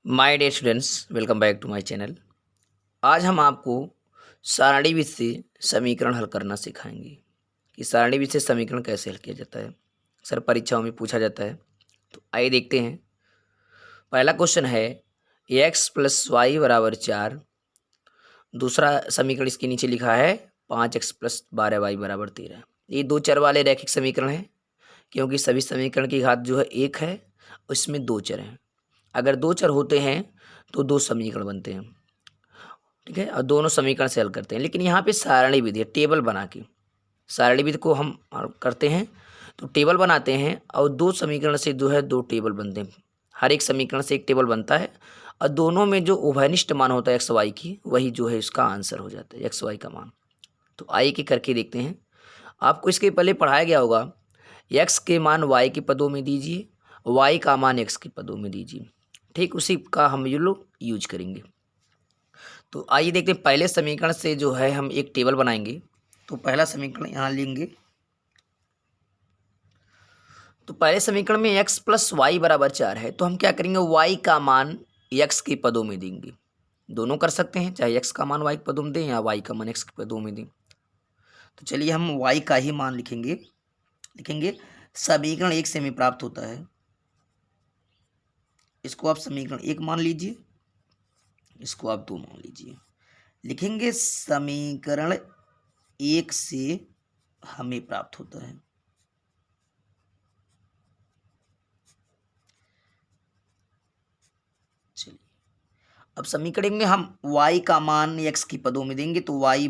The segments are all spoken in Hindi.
My dear students, welcome back to my channel. आज हम आपको सारणीबद्ध से समीकरण हल करना सिखाएंगे कि सारणीबद्ध से समीकरण कैसे हल किया जाता है। सर परीक्षाओं में पूछा जाता है। तो आइए देखते हैं। पहला क्वेश्चन है x प्लस वाई बराबर 4। दूसरा समीकरण इसके नीचे लिखा है 5x प्लस 12y बराबर 13। ये दो चर वाले रैखिक समीकरण हैं, क्योंकि सभी समीकरण की घात जो है एक है, उसमें दो चर हैं। अगर दो चर होते हैं तो दो समीकरण बनते हैं, ठीक है, और दोनों समीकरण से हल करते हैं। लेकिन यहाँ पे सारणी विधि है, टेबल बना के सारणी विधि को हम हल करते हैं। तो टेबल बनाते हैं और दो समीकरण से जो है दो टेबल बनते हैं। हर एक समीकरण से एक टेबल बनता है और दोनों में जो उभयनिष्ठ मान होता है एक्स वाई की, वही जो है इसका आंसर हो जाता है, एक्स वाई का मान। तो आइए कि करके देखते हैं। आपको इसके पहले पढ़ाया गया होगा, एक्स के मान वाई के पदों में दीजिए, वाई का मान एक्स के पदों में दीजिए। ठीक उसी का हम ये लोग यूज करेंगे। तो आइए देखते हैं। पहले समीकरण से जो है हम एक टेबल बनाएंगे। तो पहला समीकरण यहाँ लेंगे। तो पहले समीकरण में x प्लस वाई बराबर 4 है, तो हम क्या करेंगे, y का मान x के पदों में देंगे। दोनों कर सकते हैं, चाहे x का मान y के पदों में दें या y का मान x के पदों में दें। तो चलिए हम y का ही मान लिखेंगे। समीकरण एक से हमें प्राप्त होता है, इसको आप समीकरण एक मान लीजिए, इसको आप दो मान लीजिए। लिखेंगे समीकरण एक से हमें प्राप्त होता है। चलिए अब समीकरण में हम y का मान x की पदों में देंगे। तो y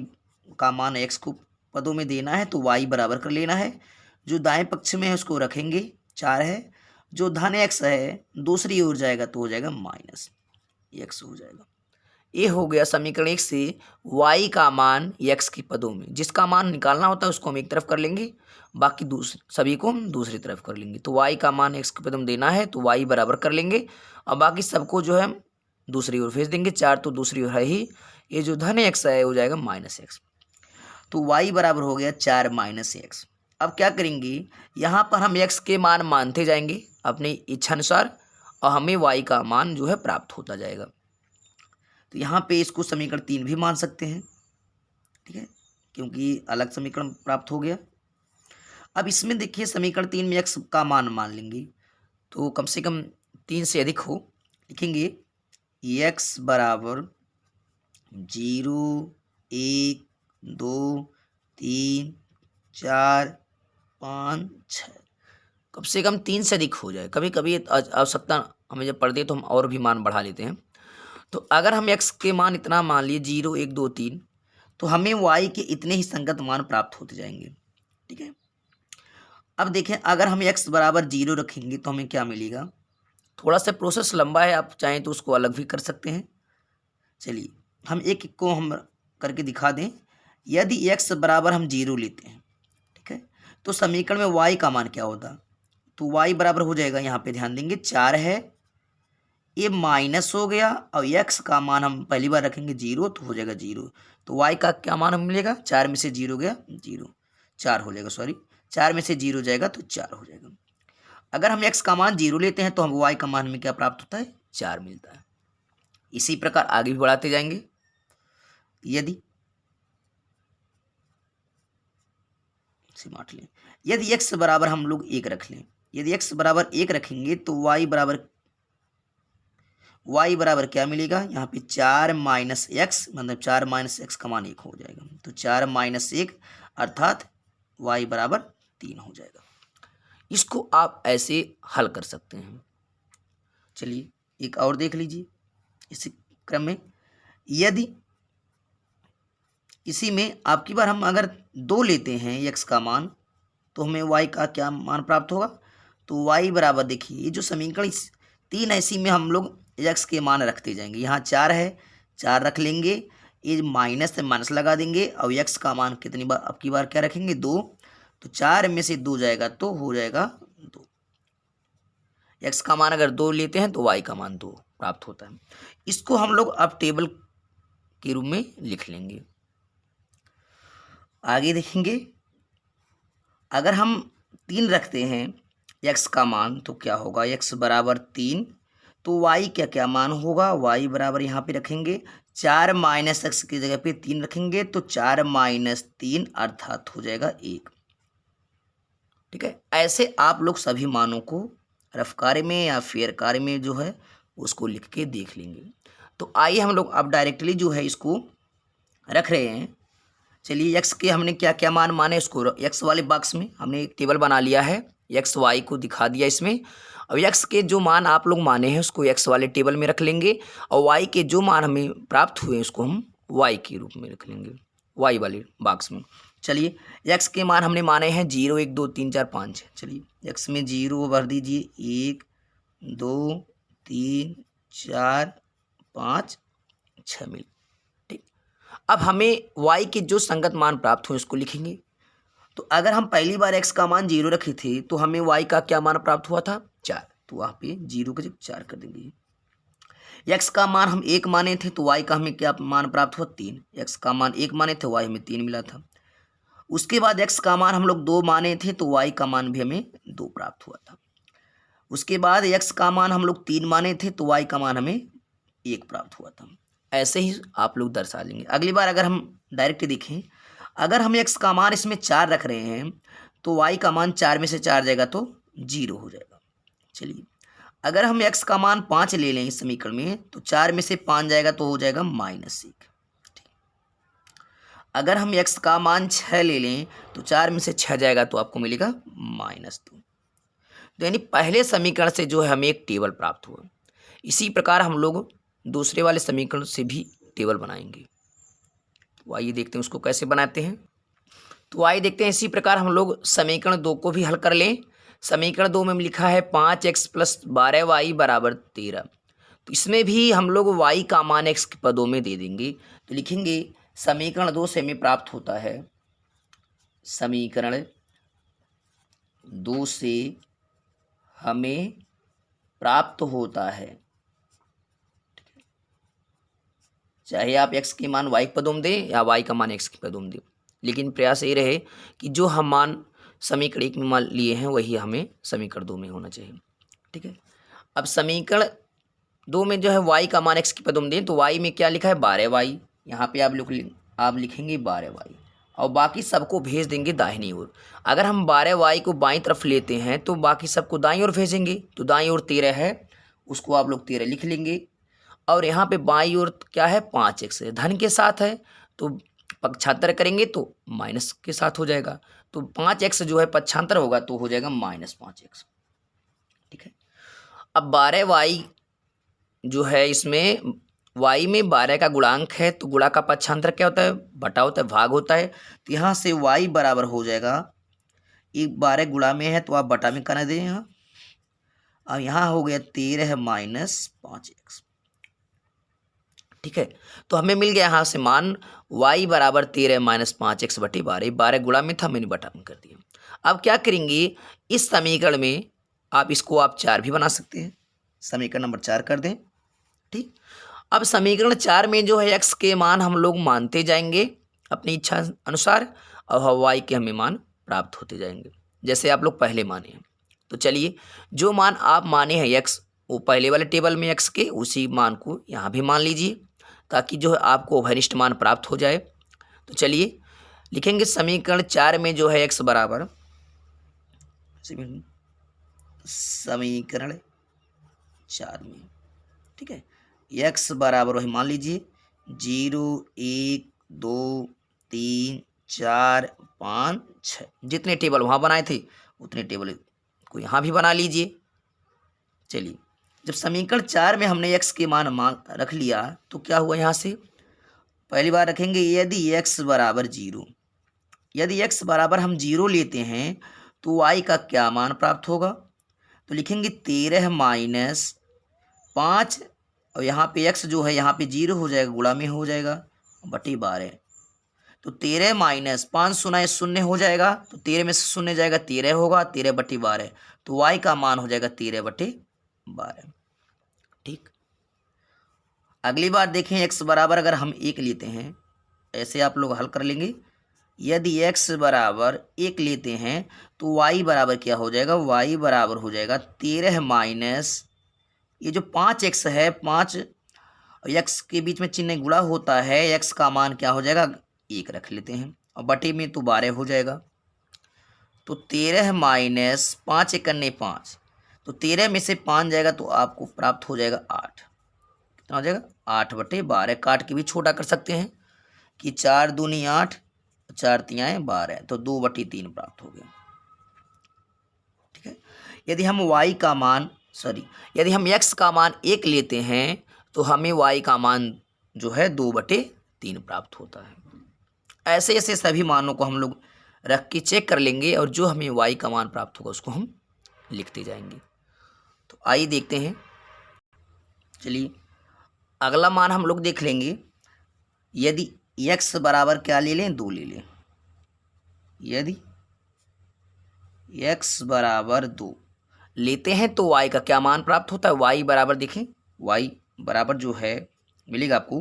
का मान x को पदों में देना है, तो y बराबर कर लेना है। जो दाएं पक्ष में है उसको रखेंगे, 4 है। जो धन x है दूसरी ओर जाएगा तो हो जाएगा माइनस x हो जाएगा। ये हो गया समीकरण एक से y का मान x के पदों में। जिसका मान निकालना होता है उसको हम एक तरफ कर लेंगे, बाकी सभी को हम दूसरी तरफ कर लेंगे। तो y का मान x के पदों में देना है, तो y बराबर कर लेंगे और बाकी सबको जो है हम दूसरी ओर भेज देंगे। 4 तो दूसरी ओर है ही, ये जो धन x है हो जाएगा माइनस x। तो y बराबर हो गया 4 माइनस x। अब क्या करेंगे, यहाँ पर हम x के मान मानते जाएंगे अपनी इच्छा अनुसार और हमें y का मान जो है प्राप्त होता जाएगा। तो यहाँ पे इसको समीकरण 3 भी मान सकते हैं, ठीक है, क्योंकि अलग समीकरण प्राप्त हो गया। अब इसमें देखिए समीकरण 3 में x का मान मान लेंगे, तो कम से कम 3 से अधिक हो। लिखेंगे x बराबर 0, 1, 2, 3, 4, 5, 6, कम से कम 3 से अधिक हो जाए। कभी कभी आवश्यकता हमें जब पड़ती है तो हम और भी मान बढ़ा लेते हैं। तो अगर हम x के मान इतना मान लिए 0, 1, 2, 3, तो हमें y के इतने ही संगत मान प्राप्त होते जाएंगे, ठीक है। अब देखें, अगर हम x बराबर 0 रखेंगे तो हमें क्या मिलेगा। थोड़ा सा प्रोसेस लंबा है, आप चाहें तो उसको अलग भी कर सकते हैं। चलिए हम एक एक को हम करके दिखा दें। यदि x बराबर हम 0 लेते हैं, ठीक है, तो समीकरण में y का मान क्या होता। तो y बराबर हो जाएगा, यहाँ पे ध्यान देंगे 4 है, ये माइनस हो गया और x का मान हम पहली बार रखेंगे 0, तो हो जाएगा 0। तो y का क्या मान हमें मिलेगा, 4 में से 0 गया 0, 4 हो जाएगा, सॉरी 4 में से 0 जाएगा तो 4 हो जाएगा। अगर हम x का मान 0 लेते हैं तो हम y का मान में क्या प्राप्त होता है, 4 मिलता है। इसी प्रकार आगे भी बढ़ाते जाएंगे। यदि x बराबर हम लोग 1 रख लें, यदि x बराबर 1 रखेंगे तो y बराबर क्या मिलेगा, यहाँ पे 4 माइनस एक्स, मतलब 4 माइनस एक्स का मान 1 हो जाएगा। तो 4 माइनस 1 अर्थात y बराबर 3 हो जाएगा। इसको आप ऐसे हल कर सकते हैं। चलिए एक और देख लीजिए। इसी क्रम में यदि इसी में आपकी बार हम अगर 2 लेते हैं x का मान, तो हमें y का क्या मान प्राप्त होगा। तो y बराबर देखिए, ये जो समीकरण 3 है इसी में हम लोग x के मान रखते जाएंगे। यहाँ 4 है, 4 रख लेंगे, ये माइनस से माइनस लगा देंगे और x का मान कितनी बार अब की बार क्या रखेंगे, 2। तो 4 में से 2 जाएगा तो हो जाएगा 2। x का मान अगर 2 लेते हैं तो y का मान 2 प्राप्त होता है। इसको हम लोग अब टेबल के रूप में लिख लेंगे। आगे देखेंगे, अगर हम 3 रखते हैं x का मान तो क्या होगा, x बराबर 3, तो y क्या क्या मान होगा, y बराबर यहाँ पे रखेंगे 4 माइनस एक्स की जगह पे 3 रखेंगे, तो 4 माइनस 3 अर्थात हो जाएगा 1। ठीक है, ऐसे आप लोग सभी मानों को रफ कार्य में या फेयर कार्य में जो है उसको लिख के देख लेंगे। तो आइए हम लोग अब डायरेक्टली जो है इसको रख रहे हैं। चलिए x के हमने क्या क्या मान माने, उसको x वाले बॉक्स में हमने एक टेबल बना लिया है, x y को दिखा दिया इसमें। अब x के जो मान आप लोग माने हैं उसको x वाले टेबल में रख लेंगे, और y के जो मान हमें प्राप्त हुए उसको हम y के रूप में रख लेंगे y वाले बॉक्स में। चलिए x के मान हमने माने हैं 0 1 2 3 4 5। चलिए x में 0 भर दीजिए, 1 2 3 4 5 6 मिल। ठीक, अब हमें y के जो संगत मान प्राप्त हुए उसको लिखेंगे। तो अगर हम पहली बार x का मान 0 रखे थे तो हमें y का क्या मान प्राप्त हुआ था 4, तो वहाँ पे 0 के जगह 4 कर देंगे। x का मान हम 1 माने थे तो y का हमें क्या मान प्राप्त हुआ 3। x का मान 1 माने थे, y हमें 3 मिला था। उसके बाद x का मान हम लोग 2 माने थे तो y का मान भी हमें 2 प्राप्त हुआ था। उसके बाद x का मान हम लोग 3 माने थे तो y का मान हमें 1 प्राप्त हुआ था। ऐसे ही आप लोग दर्शा लेंगे। अगली बार अगर हम डायरेक्ट देखें, अगर हम x का मान इसमें 4 रख रहे हैं तो y का मान 4 में से 4 जाएगा तो 0 हो जाएगा। चलिए अगर हम x का मान 5 ले लें इस समीकरण में तो 4 में से 5 जाएगा तो हो जाएगा -1। अगर हम x का मान 6 ले लें तो 4 में से 6 जाएगा तो आपको मिलेगा -2। तो यानी पहले समीकरण से जो है हमें एक टेबल प्राप्त हुआ। इसी प्रकार हम लोग दूसरे वाले समीकरण से भी टेबल बनाएंगे। तो आइए देखते हैं उसको कैसे बनाते हैं। तो आइए देखते हैं, इसी प्रकार हम लोग समीकरण 2 को भी हल कर लें। समीकरण 2 में लिखा है 5x + 12y = 13। तो इसमें भी हम लोग y का मान x के पदों में दे देंगे। तो लिखेंगे समीकरण 2 से हमें प्राप्त होता है, समीकरण 2 से हमें प्राप्त होता है, चाहे आप x के मान y के पदों में दें या y का मान x के पदों में दें, लेकिन प्रयास ये रहे कि जो हम मान समीकरण 1 में मान लिए हैं वही हमें समीकरण 2 में होना चाहिए। ठीक है, अब समीकरण 2 में जो है y का मान x के पदों में दें तो y में क्या लिखा है 12y, यहाँ पे आप लिखेंगे 12y और बाकी सबको भेज देंगे दाहिनी ओर। अगर हम 12y को बाईं तरफ लेते हैं तो बाकी सबको दाईं ओर भेजेंगे, तो दाईं ओर 13 है, उसको आप लोग 13 लिख लेंगे। और यहाँ पे बाईं ओर क्या है 5x है, धन के साथ है, तो पक्षांतर करेंगे तो माइनस के साथ हो जाएगा। तो 5x जो है पक्षांतर होगा तो हो जाएगा -5x। ठीक है, अब 12y जो है इसमें y में 12 का गुणांक है तो गुणा का पक्षांतर क्या होता है बटा होता है, भाग होता है। तो यहाँ से y बराबर हो जाएगा, एक 12 गुणा में है तो आप बटा में करना दें यहाँ। अब यहाँ हो गया 13 -5x। ठीक है, तो हमें मिल गया यहाँ से मान y बराबर 13 -5x बटे 12। 12 गुणा में था, मैंने बटा में कर दिया। अब क्या करेंगे, इस समीकरण में आप इसको 4 भी बना सकते हैं, समीकरण नंबर 4 कर दें। ठीक, अब समीकरण 4 में जो है x के मान हम लोग मानते जाएंगे अपनी इच्छा अनुसार और y के हमें मान प्राप्त होते जाएंगे जैसे आप लोग पहले माने हैं। तो चलिए जो मान आप माने हैं x, वो पहले वाले टेबल में x के उसी मान को यहाँ भी मान लीजिए ताकि जो है आपको अभनिष्ठ मान प्राप्त हो जाए। तो चलिए लिखेंगे समीकरण 4 में जो है x बराबर, समीकरण 4 में, ठीक है, x बराबर वही मान लीजिए 0 1 2 3 4 5 6, जितने टेबल वहाँ बनाए थे उतने टेबल को यहाँ भी बना लीजिए। चलिए जब समीकरण 4 में हमने x के मान रख लिया तो क्या हुआ, यहाँ से पहली बार रखेंगे यदि x बराबर 0, यदि x बराबर हम 0 लेते हैं तो y का क्या मान प्राप्त होगा। तो लिखेंगे 13 -5 और यहाँ पे x जो है यहाँ पे 0 हो जाएगा, गुणा में हो जाएगा बटे 12। तो 13 -5 0 शून्य हो जाएगा, तो 13 में से शून्य जाएगा 13 होगा, 13 बटे 12, तो y का मान हो जाएगा 13 बटे 12। ठीक, अगली बार देखें x बराबर अगर हम 1 लेते हैं, ऐसे आप लोग हल कर लेंगे। यदि x बराबर 1 लेते हैं तो y बराबर क्या हो जाएगा, y बराबर हो जाएगा 13 ये जो 5x है, 5 x के बीच में चिन्ह गुणा होता है, x का मान क्या हो जाएगा 1 रख लेते हैं और बटे में तो 12 हो जाएगा। तो 13 माइनस 5 × 5, तो 13 में से 5 जाएगा तो आपको प्राप्त हो जाएगा 8। कितना हो जाएगा 8/12। काट के भी छोटा कर सकते हैं कि 4 दूनी 8, 4 तियाएँ 12, तो 2/3 प्राप्त हो गया। ठीक है। यदि हम यदि हम x का मान 1 लेते हैं तो हमें y का मान जो है 2/3 प्राप्त होता है। ऐसे ऐसे सभी मानों को हम लोग रख के चेक कर लेंगे और जो हमें y का मान प्राप्त होगा उसको हम लिखते जाएंगे। तो आइए देखते हैं। चलिए अगला मान हम लोग देख लेंगे। यदि x बराबर क्या ले लें 2 ले लें। यदि x बराबर 2 लेते हैं तो y का क्या मान प्राप्त होता है। y बराबर देखें, y बराबर जो है मिलेगा आपको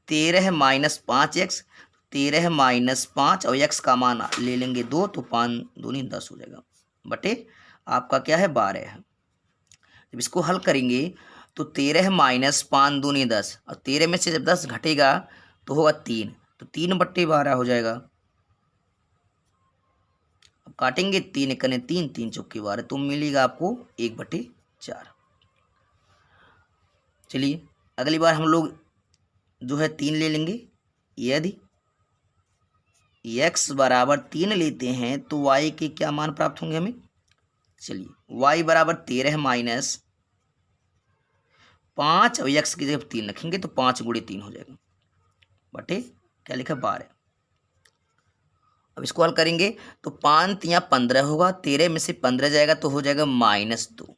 13 माइनस 5x, 13 माइनस 5 और x का मान ले लेंगे 2, तो 5 दूनी 10 हो जाएगा बटे आपका क्या है 12 है। जब इसको हल करेंगे तो 13 माइनस 5 दूनी 10 और 13 में से जब 10 घटेगा तो होगा 3, तो 3/12 हो जाएगा। अब काटेंगे 3 × 3, 3 चौके 12, तो मिलेगा आपको 1/4। चलिए अगली बार हम लोग जो है 3 ले लेंगे। यदि x बराबर 3 लेते हैं तो y के क्या मान प्राप्त होंगे हमें। चलिए y बराबर 13 माइनस 5 और x की जगह 3 रखेंगे तो 5 × 3 हो जाएगा बटे क्या लिखा 12। अब इसको हल करेंगे तो 5 तियाँ 15 होगा, 13 में से 15 जाएगा तो हो जाएगा -2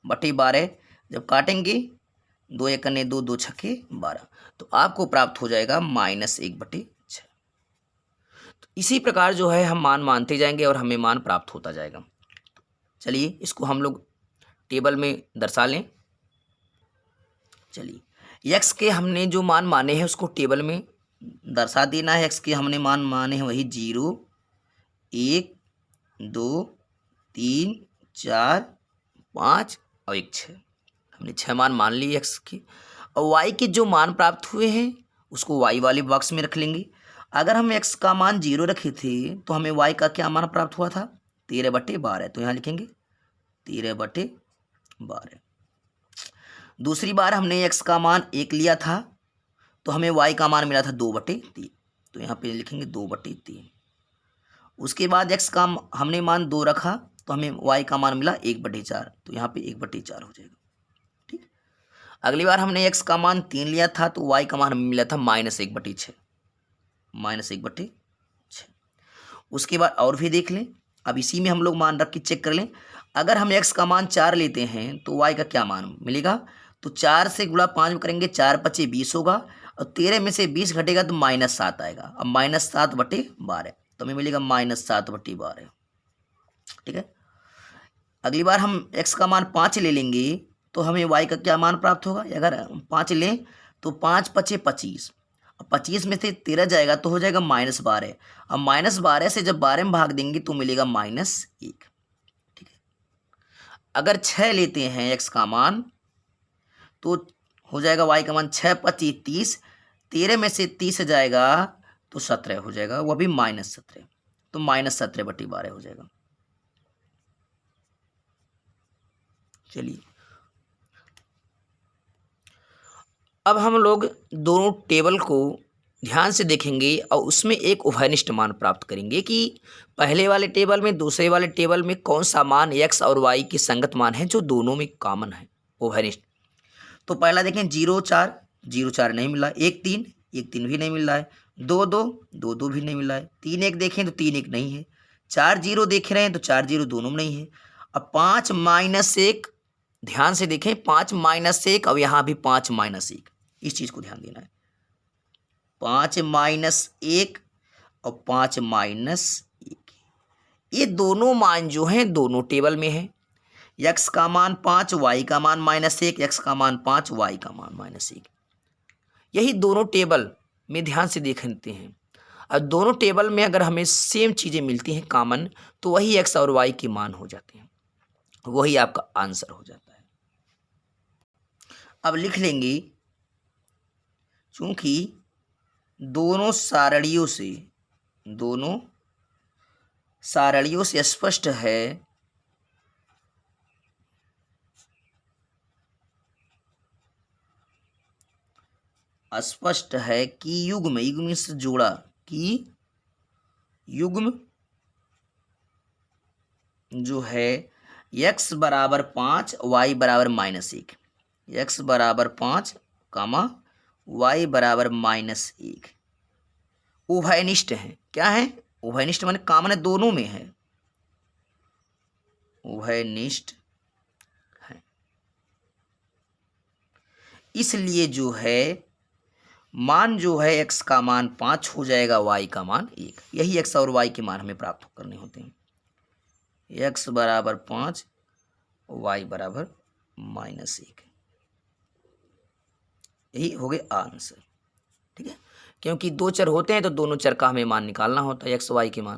बटे 12। जब काटेंगे 2 × 2, 2 छक्के 12, तो आपको प्राप्त हो जाएगा -1/6। तो इसी प्रकार जो है हम मान मानते जाएंगे और हमें मान प्राप्त होता जाएगा। चलिए इसको हम लोग टेबल में दर्शा लें। चलिए x के हमने जो मान माने हैं उसको टेबल में दर्शा देना है। x के हमने मान माने हैं वही 0, 1, 2, 3, 4, 5 और 1 6। हमने 6 मान मान लिए x के, और y के जो मान प्राप्त हुए हैं उसको y वाले बॉक्स में रख लेंगे। अगर हम x का मान 0 रखे थे तो हमें y का क्या मान प्राप्त हुआ था 13/12, तो यहाँ लिखेंगे 13/12। दूसरी बार हमने x का मान 1 लिया था तो हमें y का मान मिला था 2/3, तो यहाँ पे लिखेंगे 2/3। उसके बाद x का हमने मान 2 रखा तो हमें y का मान मिला 1/4, तो यहाँ पे 1/4 हो जाएगा। ठीक। अगली बार हमने x का मान 3 लिया था तो y का मान हमें मिला था -1/6, -1/6। उसके बाद और भी देख लें। अब इसी में हम लोग मान रख के चेक कर लें। अगर हम x का मान 4 लेते हैं तो y का क्या मान मिलेगा, तो 4 से गुणा 5 करेंगे, 4 × 5 = 20 होगा और 13 में से 20 घटेगा तो -7 आएगा। अब -7/12, तो हमें मिलेगा -7/12। ठीक है। अगली बार हम x का मान 5 ले लेंगे तो हमें y का क्या मान प्राप्त होगा। अगर 5 लें तो 5 × 5 = 25, अब 25 में से 13 जाएगा तो हो जाएगा -12। अब -12 से जब 12 में भाग देंगे तो मिलेगा -1। ठीक है। अगर 6 लेते हैं x का मान तो हो जाएगा y का मान 6 × 5 = 30, 13 में से 30 जाएगा तो 17 हो जाएगा, वह भी -17, तो -17/12 हो जाएगा। चलिए अब हम लोग दोनों टेबल को ध्यान से देखेंगे और उसमें एक उभयनिष्ठ मान प्राप्त करेंगे कि पहले वाले टेबल में दूसरे वाले टेबल में कौन सा मान x और y की संगत मान है जो दोनों में कॉमन है, उभयनिष्ठ। तो पहला देखें 0 4, 0 4 नहीं मिला, 1 3, 1 3 भी नहीं मिल रहा है, 2 2, 2 2 भी नहीं मिल रहा है, 3 1 देखें तो 3 1 नहीं है, 4 0 देख रहे हैं तो 4 0 दोनों में नहीं है। अब 5 -1, ध्यान से देखें 5 -1 और यहाँ भी 5 -1, इस चीज़ को ध्यान देना है। 5 -1 और 5 -1, ये दोनों मान जो हैं दोनों टेबल में है। x का मान 5, y का मान -1, x का मान 5, y का मान -1, यही दोनों टेबल में ध्यान से देखते हैं। और दोनों टेबल में अगर हमें सेम चीज़ें मिलती हैं कॉमन, तो वही x और y के मान हो जाते हैं, वही आपका आंसर हो जाता है। अब लिख लेंगे, चूंकि दोनों सारणियों से स्पष्ट है कि युग्म से जोड़ा, कि युग्म जो है x बराबर 5 y बराबर -1, x बराबर 5 कामा y बराबर -1 उभयनिष्ठ है। क्या है? उभयनिष्ठ माने कॉमन है, दोनों में है, उभयनिष्ठ है। इसलिए जो है मान जो है x का मान 5 हो जाएगा, y का मान 1। यही x और y के मान हमें प्राप्त करने होते हैं। x बराबर 5, y बराबर -1, यही हो गए आंसर। ठीक है, क्योंकि दो चर होते हैं तो दोनों चर का हमें मान निकालना होता है, x y के मान।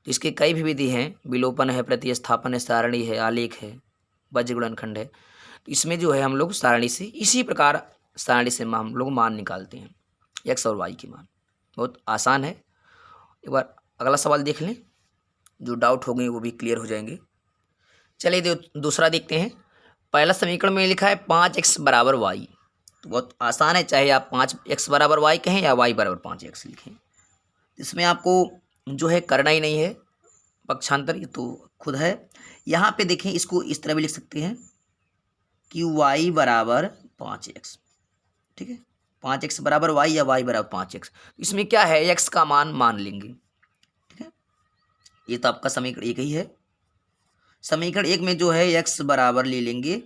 तो इसके कई भी विधि हैं, विलोपन है, प्रतिस्थापन है, सारणी है, आलेख है, बज्र गुणनखंड है। तो इसमें जो है हम लोग सारणी से, इसी प्रकार सारणी से हम लोग मान निकालते हैं x और y के मान। बहुत आसान है। एक बार अगला सवाल देख लें, जो डाउट हो गए वो भी क्लियर हो जाएंगे। चलिए दूसरा देखते हैं। पहला समीकरण में लिखा है 5x बराबर y। तो बहुत आसान है, चाहे आप 5x बराबर y कहें या y बराबर 5x लिखें, इसमें आपको जो है करना ही नहीं है पक्षांतर, ये तो खुद है। यहाँ पे देखें, इसको इस तरह भी लिख सकते हैं कि y बराबर 5x। ठीक है, 5x बराबर y या y बराबर 5x। इसमें क्या है, x का मान लेंगे। ठीक है, ये तो आपका समीकरण एक ही है। समीकरण एक में जो है x बराबर ले लेंगे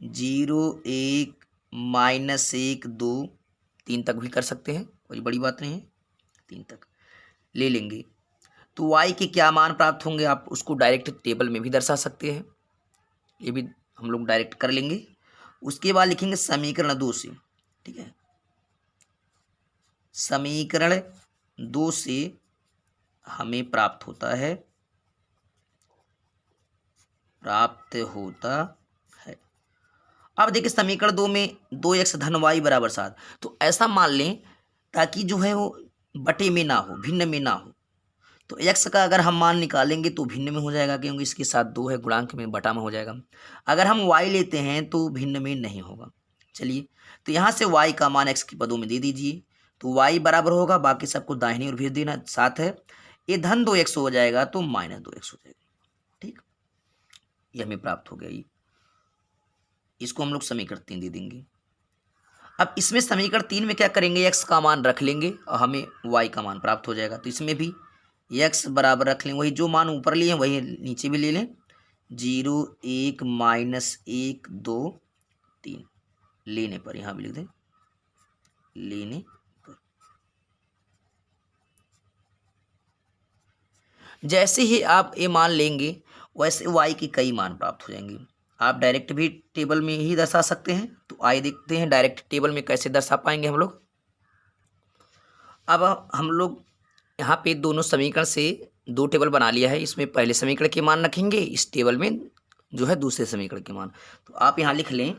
0, 1, -1, 2, 3 तक भी कर सकते हैं, कोई बड़ी बात नहीं है, 3 तक ले लेंगे। तो y के क्या मान प्राप्त होंगे, आप उसको डायरेक्ट टेबल में भी दर्शा सकते हैं, ये भी हम लोग डायरेक्ट कर लेंगे। उसके बाद लिखेंगे समीकरण 2 से। ठीक है, समीकरण 2 से हमें प्राप्त होता है अब देखिए समीकरण 2 में 2x धन y बराबर 7, तो ऐसा मान लें ताकि जो है वो बटे में ना हो, भिन्न में ना हो। तो x का अगर हम मान निकालेंगे तो भिन्न में हो जाएगा, क्योंकि इसके साथ 2 है, गुणांक में बटा में हो जाएगा। अगर हम y लेते हैं तो भिन्न में नहीं होगा। चलिए, तो यहाँ से y का मान x के पदों में दे दीजिए, तो y बराबर होगा, बाकी सबको दाहिनी ओर भेज देना, 7 है, ये धन 2x हो जाएगा तो -2x हो जाएगा। ठीक, ये हमें प्राप्त हो गया। ये इसको हम लोग समीकरण 3 दे देंगे। अब इसमें समीकरण 3 में क्या करेंगे, x का मान रख लेंगे और हमें y का मान प्राप्त हो जाएगा। तो इसमें भी x बराबर रख लें, वही जो मान ऊपर लिए हैं वही नीचे भी ले लें, 0, 1, -1, 2, 3 लेने पर, यहाँ भी लिख दें लेने पर। जैसे ही आप ये मान लेंगे वैसे y के कई मान प्राप्त हो जाएंगे। आप डायरेक्ट भी टेबल में ही दर्शा सकते हैं। तो आइए देखते हैं डायरेक्ट टेबल में कैसे दर्शा पाएंगे हम लोग। अब हम लोग यहाँ पे दोनों समीकरण से 2 टेबल बना लिया है। इसमें पहले समीकरण के मान रखेंगे, इस टेबल में जो है दूसरे समीकरण के मान। तो आप यहाँ लिख लें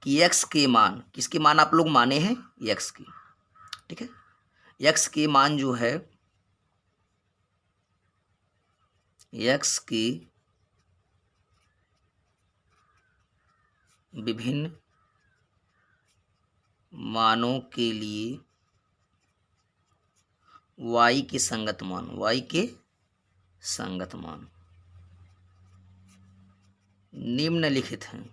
कि x के मान, किसके मान आप लोग माने हैं, x की। ठीक है, x के मान जो है, x की विभिन्न मानों के लिए y के संगत मान, y के संगत मान निम्नलिखित हैं।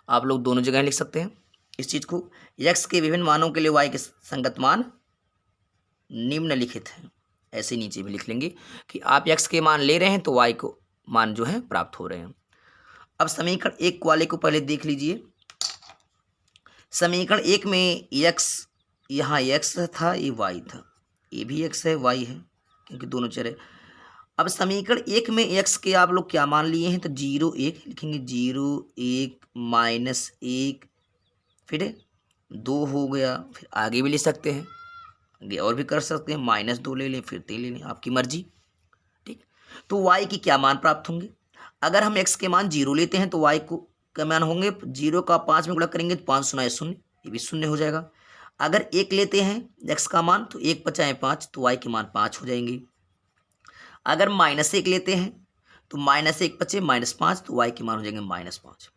आप लोग दोनों जगह लिख सकते हैं इस चीज को, x के विभिन्न मानों के लिए y के संगत मान निम्नलिखित हैं। ऐसे नीचे भी लिख लेंगे कि आप x के मान ले रहे हैं तो y को मान जो है प्राप्त हो रहे हैं। अब समीकरण 1 वाले को पहले देख लीजिए। समीकरण 1 में x, यहाँ x था, ये y था, ये भी x है, y है, क्योंकि दोनों चर है। अब समीकरण 1 में x के आप लोग क्या मान लिए हैं, तो 0, 1 लिखेंगे, 0, 1, -1, फिर 2 हो गया, फिर आगे भी ले सकते हैं, आगे और भी कर सकते हैं, -2 ले लें, फिर 3 ले लें, आपकी मर्जी। ठीक, तो y की क्या मान प्राप्त होंगे। अगर हम x के मान 0 लेते हैं तो y को क्या मान होंगे, 0 का 5 में गुणा करेंगे तो 5 शून्य शून्य, ये भी शून्य हो जाएगा। अगर 1 लेते हैं x का मान तो 1 बचाएं 5, तो y के मान 5 हो जाएंगे। अगर -1 लेते हैं तो -1 बचे -5, तो y के मान हो जाएंगे -5।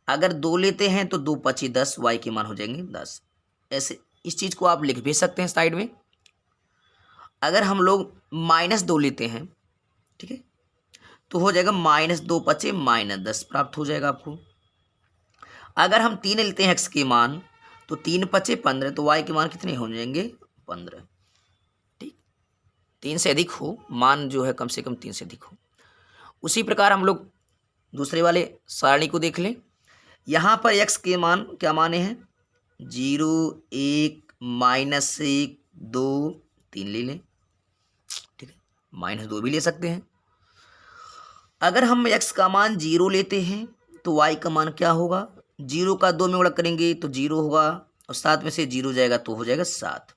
अगर 2 लेते हैं तो 2 पची 10, y के मान हो जाएंगे 10। ऐसे इस चीज़ को आप लिख भी सकते हैं साइड में। अगर हम लोग -2 लेते हैं, ठीक है, तो हो जाएगा -2 पचे -10 प्राप्त हो जाएगा आपको। अगर हम 3 लेते हैं x के मान तो 3 पचे 15, तो y के मान कितने हो जाएंगे 15। ठीक, 3 से अधिक हो मान, जो है कम से कम 3 से अधिक हो। उसी प्रकार हम लोग दूसरे वाले सारणी को देख लें। यहाँ पर x के मान क्या माने हैं, 0 1 -1 2 3 ले लें, ठीक है, -2 भी ले सकते हैं। अगर हम x का मान 0 लेते हैं तो y का मान क्या होगा, 0 का 2 में गुणा करेंगे तो 0 होगा, और 7 में से 0 जाएगा तो हो जाएगा 7।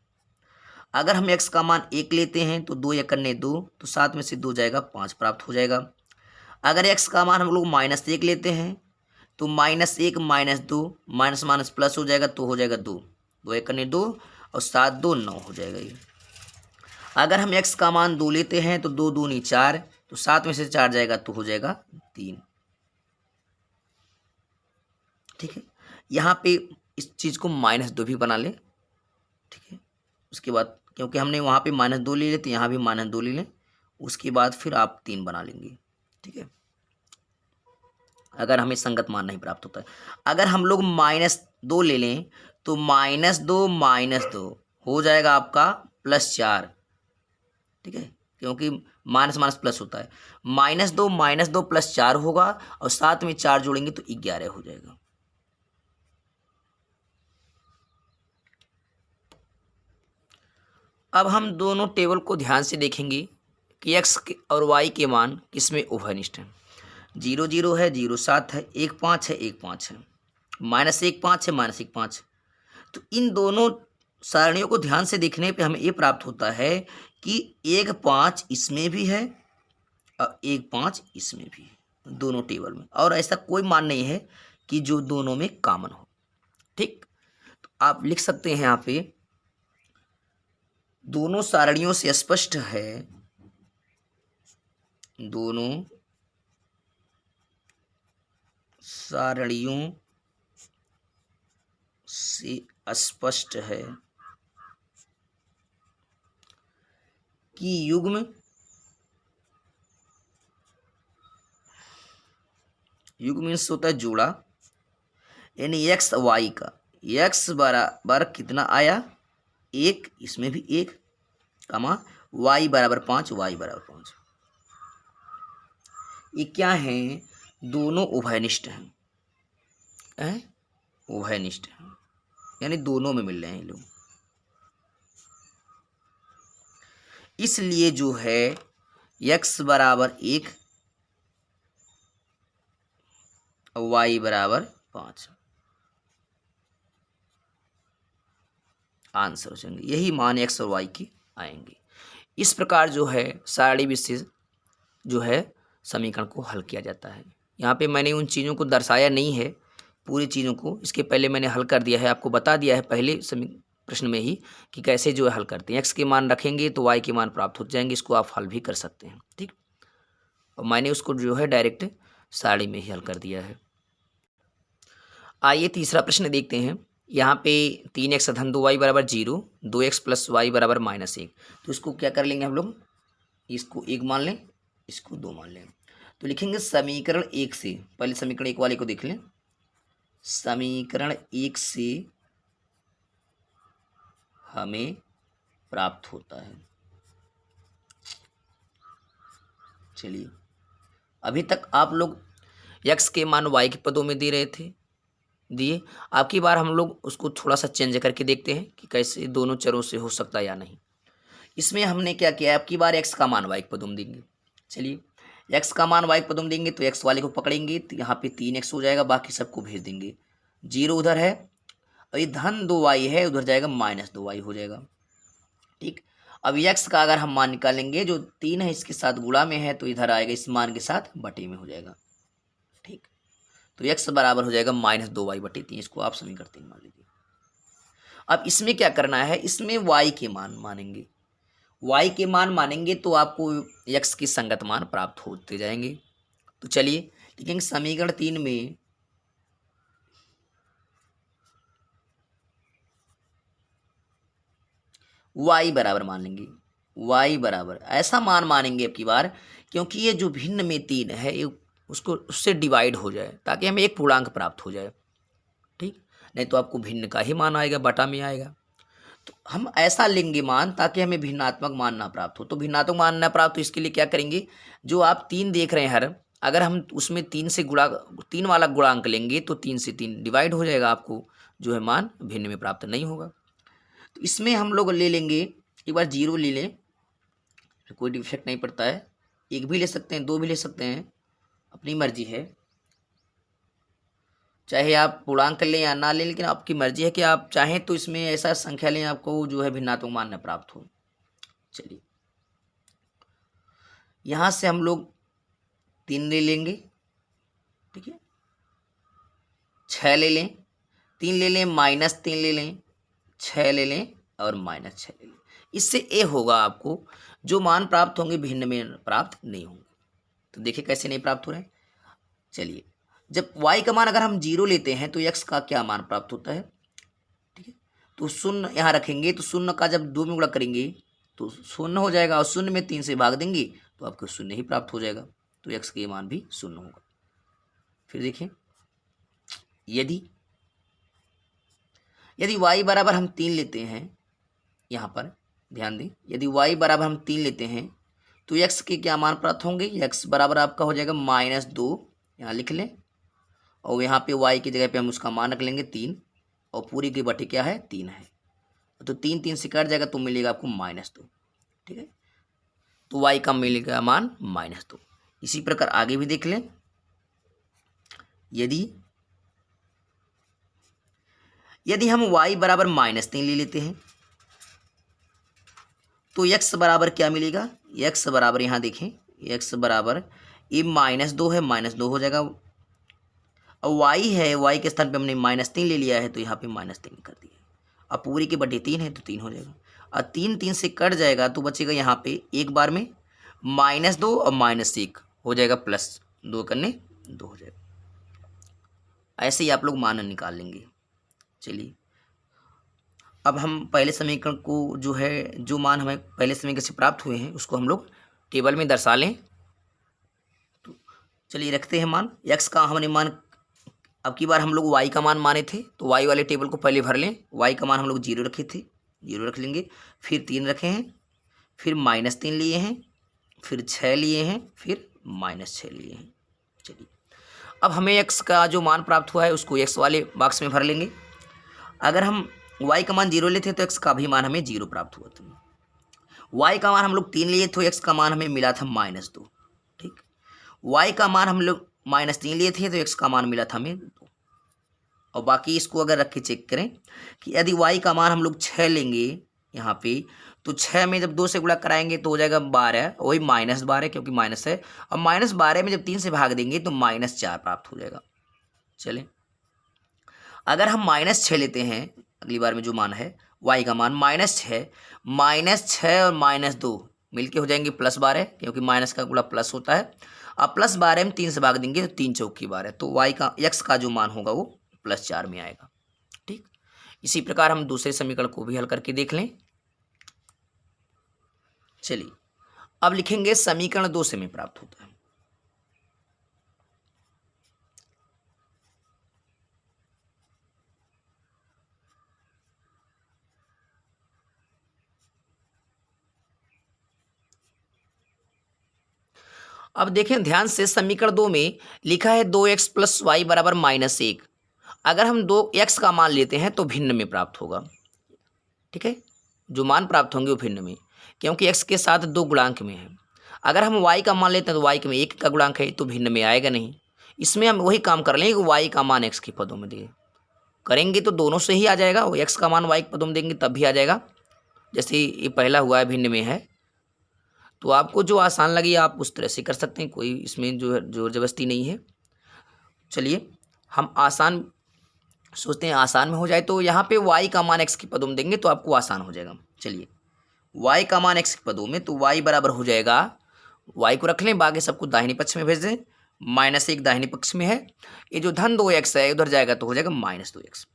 अगर हम x का मान 1 लेते हैं तो 2 या करने 2, तो 7 में से 2 जाएगा 5 प्राप्त हो जाएगा। अगर x का मान हम लोग -1 लेते हैं तो -1 -2 माइनस माइनस प्लस हो जाएगा, तो हो जाएगा 2, 2 एक करने 2, और 7 2 9 हो जाएगा ये। अगर हम x का मान 2 लेते हैं तो 2 दूनी 4, तो 7 में से 4 जाएगा तो हो जाएगा 3। ठीक है, यहाँ पे इस चीज़ को -2 भी बना लें, ठीक है। उसके बाद क्योंकि हमने वहाँ पे -2 ले लेते, यहाँ भी -2 ले लें, उसके बाद फिर आप 3 बना लेंगे, ठीक है, अगर हमें संगत मान नहीं प्राप्त होता है। अगर हम लोग -2 ले लें तो -2 हो जाएगा आपका +4, ठीक है, क्योंकि माइनस माइनस प्लस होता है। -2 +4 होगा, और साथ में 4 जोड़ेंगे तो 11 हो जाएगा। अब हम दोनों टेबल को ध्यान से देखेंगे कि x और y के मान किसमें उभयनिष्ठ हैं। 0 0 है, 0 7 है, 1 5 है, 1 5 है, -1 5 है, -1 5। तो इन दोनों सारणियों को ध्यान से देखने पे हमें ये प्राप्त होता है कि 1 5 इसमें भी है और 1 5 इसमें भी है, दोनों टेबल में, और ऐसा कोई मान नहीं है कि जो दोनों में कॉमन हो। ठीक, तो आप लिख सकते हैं यहाँ पे, दोनों सारणियों से स्पष्ट है, दोनों सारणियों से स्पष्ट है कि युग्म मीन्स होता है जोड़ा, यानी x y का, x बराबर कितना आया 1, इसमें भी 1, कमा y बराबर 5, y बराबर 5। ये क्या है, दोनों उभयनिष्ठ हैं, उभयनिष्ठ हैं, यानी दोनों में मिल रहे हैं ये लोग। इसलिए जो है x बराबर 1 और y बराबर 5 आंसर हो जाएंगे, यही मान x और y की आएंगे। इस प्रकार जो है सारणी विशेष जो है समीकरण को हल किया जाता है। यहाँ पे मैंने उन चीज़ों को दर्शाया नहीं है, पूरी चीज़ों को इसके पहले मैंने हल कर दिया है, आपको बता दिया है पहले प्रश्न में ही कि कैसे जो है हल करते हैं। x के मान रखेंगे तो y के मान प्राप्त हो जाएंगे, इसको आप हल भी कर सकते हैं। ठीक, और मैंने उसको जो है डायरेक्ट सारणी में ही हल कर दिया है। आइए तीसरा प्रश्न देखते हैं। यहाँ पे 3x धन 2y बराबर 0, 2x + y बराबर -1। तो इसको क्या कर लेंगे हम लोग, इसको 1 मान लें, इसको 2 मान लें। तो लिखेंगे समीकरण 1 से, पहले समीकरण 1 वाले को देख लें। समीकरण 1 से हमें प्राप्त होता है, चलिए अभी तक आप लोग x के मान y के पदों में दे रहे थे, दिए। आपकी बार हम लोग उसको थोड़ा सा चेंज करके देखते हैं कि कैसे दोनों चरों से हो सकता है या नहीं। इसमें हमने क्या किया, आपकी बार x का मान y के पदों में देंगे। चलिए x का मान y के पदों में देंगे तो x वाले को पकड़ेंगे तो यहाँ पे 3x हो जाएगा, बाकी सबको भेज देंगे। 0 उधर है और ये धन 2y है, उधर जाएगा -2y हो जाएगा। ठीक, अब यक्स का अगर हम मान निकालेंगे, जो 3 है इसके साथ गुणा में है तो इधर आएगा इस मान के साथ बटे में हो जाएगा। ठीक, तो यक्स बराबर हो जाएगा -2y/3। इसको आप समीकरण 3 मान लीजिए। अब इसमें क्या करना है, इसमें y के मान मानेंगे। y के मान मानेंगे तो आपको x की संगत मान प्राप्त होते जाएंगे। तो चलिए लिखेंगे समीकरण 3 में y बराबर मान लेंगे। y बराबर ऐसा मान मानेंगे अब की बार, क्योंकि ये जो भिन्न में 3 है ये उसको उससे डिवाइड हो जाए ताकि हमें एक पूर्णांक प्राप्त हो जाए। ठीक, नहीं तो आपको भिन्न का ही मान आएगा, बटा में आएगा। तो हम ऐसा लेंगे मान ताकि हमें भिन्नात्मक मान ना प्राप्त हो। तो भिन्नात्मक मान ना प्राप्त हो इसके लिए क्या करेंगे, जो आप 3 देख रहे हैं हर, अगर हम उसमें 3 से गुणा 3 वाला गुणांक लेंगे तो 3 से 3 डिवाइड हो जाएगा, आपको जो है मान भिन्न में प्राप्त नहीं होगा। तो इसमें हम लोग ले लेंगे, एक बार 0 ले लें, कोई डिफेक्ट नहीं पड़ता है। 1 भी ले सकते हैं, 2 भी ले सकते हैं, अपनी मर्जी है। चाहे आप पूर्णांक लें या ना लें, लेकिन आपकी मर्जी है कि आप चाहें तो इसमें ऐसा संख्या लें आपको जो है भिन्नात्मक मान न प्राप्त हो। चलिए यहाँ से हम लोग 3 ले लेंगे, ठीक है, 6 ले लें, 3 ले लें, -3 ले लें, 6 ले लें और -6 ले लें। इससे ए होगा आपको जो मान प्राप्त होंगे भिन्न में प्राप्त नहीं होंगे। तो देखिए कैसे नहीं प्राप्त हो रहे हैं। चलिए, जब y का मान अगर हम 0 लेते हैं तो x का क्या मान प्राप्त होता है, ठीक है, तो शून्य यहाँ रखेंगे, तो शून्य का जब 2 में गुणा करेंगे तो शून्य हो जाएगा, और शून्य में 3 से भाग देंगे तो आपको शून्य ही प्राप्त हो जाएगा। तो x का मान भी शून्य होगा। फिर देखिए, यदि y बराबर हम 3 लेते हैं, यहाँ पर ध्यान दें, यदि y बराबर हम 3 लेते हैं तो x के क्या मान प्राप्त होंगे, x बराबर आपका हो जाएगा -2, यहाँ लिख लें, और यहाँ पे y की जगह पे हम उसका मान रख लेंगे 3, और पूरी की बटे क्या है 3 है, तो 3 3 से कट जाएगा तो मिलेगा आपको -2। ठीक है, तो y का मिलेगा मान -2। इसी प्रकार आगे भी देख लें, यदि हम y बराबर -3 ले लेते हैं तो x बराबर क्या मिलेगा, x बराबर यहाँ देखें, x बराबर ये -2 है, -2 हो जाएगा। अब y है, y के स्थान पे हमने -3 ले लिया है तो यहाँ पे -3 कर दिया। अब पूरी के बटे 3 है तो 3 हो जाएगा, और 3 3 से कट जाएगा तो बचेगा यहाँ पे एक बार में -2 और -1 हो जाएगा, +2 करने 2 हो जाएगा। ऐसे ही आप लोग मान निकाल लेंगे। चलिए, अब हम पहले समीकरण को जो है, जो मान हमें पहले समीकरण से प्राप्त हुए हैं उसको हम लोग टेबल में दर्शा लें। तो चलिए रखते हैं मान, x का हमने मान, अब की बार हम लोग y का मान माने थे तो y वाले टेबल को पहले भर लें। y का मान हम लोग 0 रखे थे, 0 रख लेंगे, फिर 3 रखे हैं, फिर -3 लिए हैं, फिर 6 लिए हैं, फिर -6 लिए हैं। चलिए, अब हमें x का जो मान प्राप्त हुआ है उसको x वाले बॉक्स में भर लेंगे। अगर हम y का मान 0 लेते तो x का भी मान हमें 0 प्राप्त हुआ था। y का मान हम लोग 3 लिए तो x का मान हमें मिला था -2। ठीक, y का मान हम लोग -3 लिए थे तो x का मान मिला था हमें 2। और बाकी इसको अगर रख के चेक करें कि यदि y का मान हम लोग 6 लेंगे यहाँ पे, तो 6 में जब 2 से गुणा कराएंगे तो हो जाएगा 12, वही -12 क्योंकि माइनस है, और -12 में जब 3 से भाग देंगे तो -4 प्राप्त हो जाएगा। चलें, अगर हम -6 लेते हैं, अगली बार में जो मान है y का मान -6 और -2 मिलके हो जाएंगे +12, क्योंकि माइनस का गुणा प्लस होता है। अब +12 में 3 से भाग देंगे तो 3 चौकी 12, तो x का जो मान होगा वो +4 में आएगा। ठीक, इसी प्रकार हम दूसरे समीकरण को भी हल करके देख लें। चलिए, अब लिखेंगे समीकरण 2 से हमें प्राप्त होता है। अब देखें ध्यान से, समीकरण 2 में लिखा है 2x + y बराबर -1। अगर हम 2x का मान लेते हैं तो भिन्न में प्राप्त होगा। ठीक है, जो मान प्राप्त होंगे वो भिन्न में, क्योंकि x के साथ 2 गुणांक में है। अगर हम y का मान लेते हैं तो y में 1 का गुणांक है तो भिन्न में आएगा नहीं। इसमें हम वही काम कर लेंगे कि y का मान x के पदों में देंगे, करेंगे तो दोनों से ही आ जाएगा, x का मान y के पदों में देंगे तब भी आ जाएगा, जैसे ये पहला हुआ है भिन्न में है, तो आपको जो आसान लगे आप उस तरह से कर सकते हैं, कोई इसमें जो है जोर जबरदस्ती नहीं है। चलिए हम आसान सोचते हैं, आसान में हो जाए तो यहाँ पे y का मान x के पदों में देंगे तो आपको आसान हो जाएगा। चलिए y का मान x के पदों में, तो y बराबर हो जाएगा, y को रख लें, बाकी सबको दाहिने पक्ष में भेज दें। -1 दाहिने पक्ष में है, ये जो धन 2x है उधर जाएगा तो हो जाएगा -2x।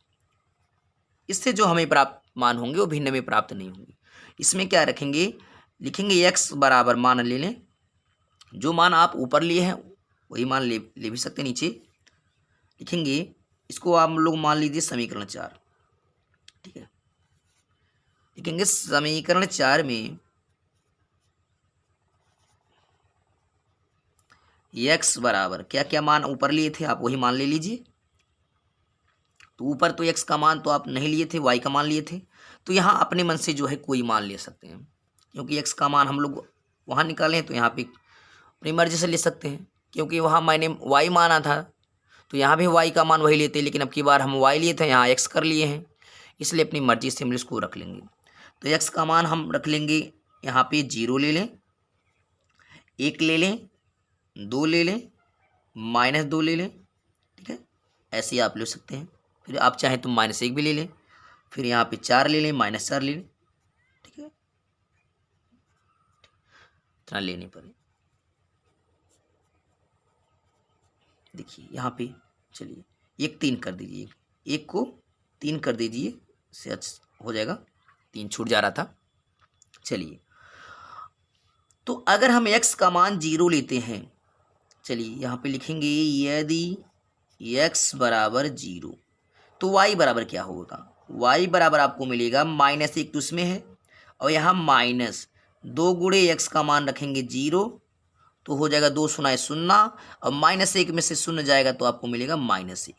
इससे जो हमें प्राप्त मान होंगे वो भिन्न में प्राप्त नहीं होंगे। इसमें क्या रखेंगे, लिखेंगे x बराबर, मान ले लें, जो मान आप ऊपर लिए हैं वही मान ले भी सकते हैं, नीचे लिखेंगे इसको आप लोग मान लीजिए समीकरण 4, ठीक है। लिखेंगे समीकरण 4 में x बराबर, क्या क्या मान ऊपर लिए थे आप वही मान ले लीजिए। तो ऊपर तो x का मान तो आप नहीं लिए थे, y का मान लिए थे, तो यहाँ अपने मन से जो है कोई मान ले सकते हैं, क्योंकि x का मान हम लोग वहाँ निकाले हैं तो यहाँ पे अपनी मर्जी से ले सकते हैं, क्योंकि वहाँ मैंने y माना था तो यहाँ भी y का मान वही लेते, लेकिन अब की बार हम y लिए थे, यहाँ x कर लिए हैं, इसलिए अपनी मर्जी से हम इसको रख लेंगे। तो x का मान हम रख लेंगे यहाँ पे 0 ले लें, 1 ले लें, 2 ले लें, -2 ले लें, ठीक है। ऐसे ही आप ले सकते हैं। फिर आप चाहें तो -1 भी ले लें, फिर यहाँ पे 4 ले लें, -4 ले लें, ठीक है, इतना लेने पर। देखिए यहाँ पे, चलिए 1 3 कर दीजिए, 1 को 3 कर दीजिए, से अच्छा हो जाएगा, 3 छूट जा रहा था। चलिए तो अगर हम x का मान 0 लेते हैं, चलिए यहाँ पे लिखेंगे यदि x बराबर 0 तो y बराबर क्या होगा, y बराबर आपको मिलेगा -1 तो उसमें है, और यहाँ -2 गुणे x का मान रखेंगे 0 तो हो जाएगा 2 सुनाए 0, और -1 में से 0 जाएगा तो आपको मिलेगा -1।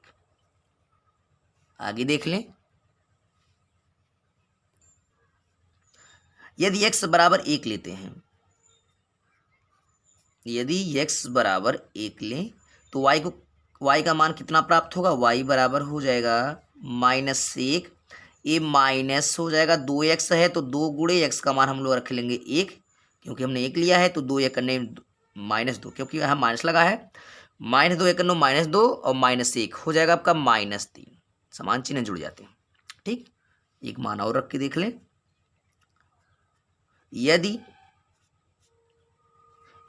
आगे देख लें, यदि x बराबर 1 लेते हैं, यदि x बराबर 1 लें तो y का मान कितना प्राप्त होगा, y बराबर हो जाएगा -1, ये माइनस हो जाएगा, 2x है तो 2 गुणे x का मान हम लोग रख लेंगे 1, क्योंकि हमने 1 लिया है, तो 2 1 करने -2, क्योंकि यहाँ माइनस लगा है, -2 1 करने -2 और -1 हो जाएगा आपका -3, समान चिन्ह जुड़ जाते हैं, ठीक। एक मान और रख के देख लें, यदि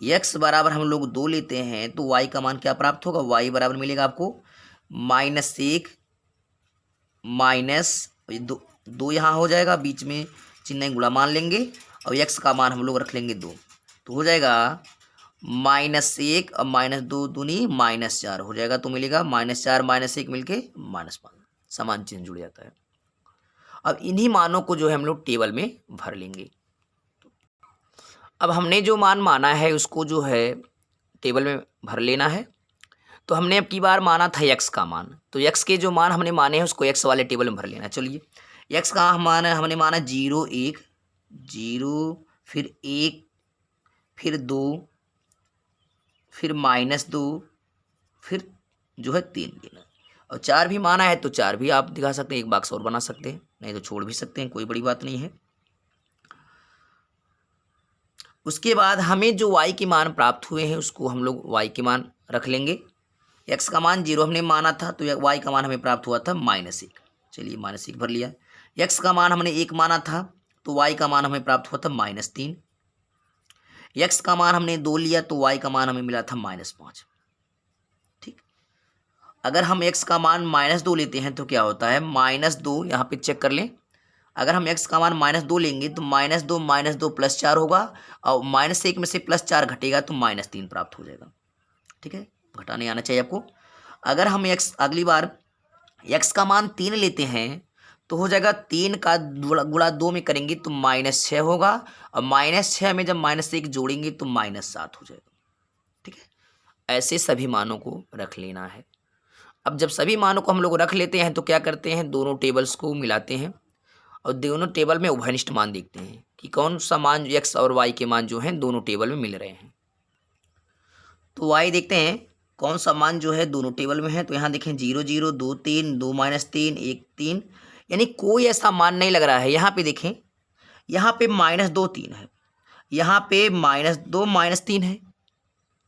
x बराबर हम लोग 2 लेते हैं तो y का मान क्या प्राप्त होगा, y बराबर मिलेगा आपको -1 माइनस 2 यहाँ हो जाएगा, बीच में चिन्ह गुणा मान लेंगे, और x का मान हम लोग रख लेंगे 2, तो हो जाएगा -1 और -2 दूनी -4 हो जाएगा, तो मिलेगा -4 -1 मिलके -5, समान चिन्ह जुड़ जाता है। अब इन्हीं मानों को जो है हम लोग टेबल में भर लेंगे। अब हमने जो मान माना है उसको जो है टेबल में भर लेना है। तो हमने अब की बार माना था x का मान, तो x के जो मान हमने माने हैं उसको x वाले टेबल में भर लेना। चलिए x का मान हमने माना 0 1 0, फिर 1, फिर 2, फिर -2, फिर जो है 3 लेना, और 4 भी माना है तो 4 भी आप दिखा सकते हैं, एक बॉक्स और बना सकते हैं, नहीं तो छोड़ भी सकते हैं, कोई बड़ी बात नहीं है। उसके बाद हमें जो y के मान प्राप्त हुए हैं उसको हम लोग y के मान रख लेंगे। x का मान 0 हमने माना था तो y का मान हमें प्राप्त हुआ था -1, चलिए -1 भर लिया। x का मान हमने 1 माना था तो y का मान हमें प्राप्त हुआ था -3। x का मान हमने 2 लिया तो y का मान हमें मिला था -5, ठीक। अगर हम x का मान -2 लेते हैं तो क्या होता है, -2 यहाँ पे चेक कर लें, अगर हम x का मान -2 लेंगे तो -2 +4 होगा, और -1 में से +4 घटेगा तो -3 प्राप्त हो जाएगा, ठीक है, घटाने आना चाहिए आपको। अगर हम अगली बार x का मान 3 लेते हैं तो हो जाएगा 3 का गुणा 2 में करेंगे तो -6 होगा, और -6 में जब -1 जोड़ेंगे तो -7 हो जाएगा, ठीक है। ऐसे सभी मानों को रख लेना है। अब जब सभी मानों को हम लोग रख लेते हैं तो क्या करते हैं, दोनों टेबल्स को मिलाते हैं और दोनों टेबल में उभयनिष्ठ मान देखते हैं कि कौन सा मान x और y के मान जो हैं दोनों टेबल में मिल रहे हैं। तो y देखते हैं कौन सा मान जो है दोनों टेबल में है, तो यहाँ देखें 0 0 2 3 2 -3 1 3, यानी कोई ऐसा मान नहीं लग रहा है। यहाँ पे देखें यहाँ पे -2 3 है, यहाँ पे -2 -3 है,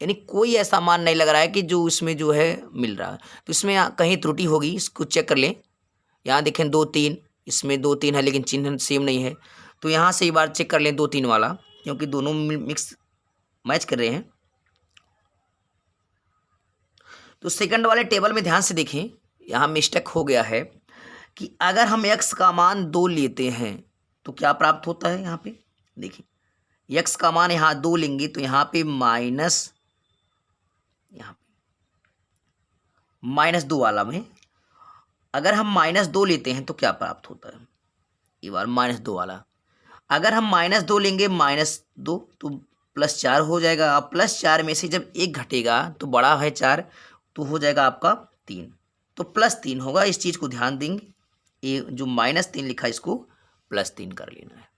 यानी कोई ऐसा मान नहीं लग रहा है कि जो इसमें जो है मिल रहा है। तो इसमें कहीं त्रुटि होगी, इसको चेक कर लें। यहाँ देखें 2 3, इसमें 2 3 है लेकिन चिन्ह सेम नहीं है। तो यहाँ से एक बार चेक कर लें 2 3 वाला, क्योंकि दोनों मिक्स मैच कर रहे हैं। तो सेकंड वाले टेबल में ध्यान से देखें, यहाँ मिस्टेक हो गया है कि अगर हम x का मान 2 लेते हैं तो क्या प्राप्त होता है। यहाँ पे देखिए x का मान यहाँ 2 लेंगे तो यहाँ पे -2 वाला में अगर हम -2 लेते हैं तो क्या प्राप्त होता है। ये बार -2 वाला, अगर हम -2 लेंगे -2 तो +4 हो जाएगा। अब +4 में से जब 1 घटेगा तो बड़ा है 4, तो हो जाएगा आपका 3, तो +3 होगा। इस चीज़ को ध्यान देंगे, ये जो -3 लिखा है इसको +3 कर लेना है।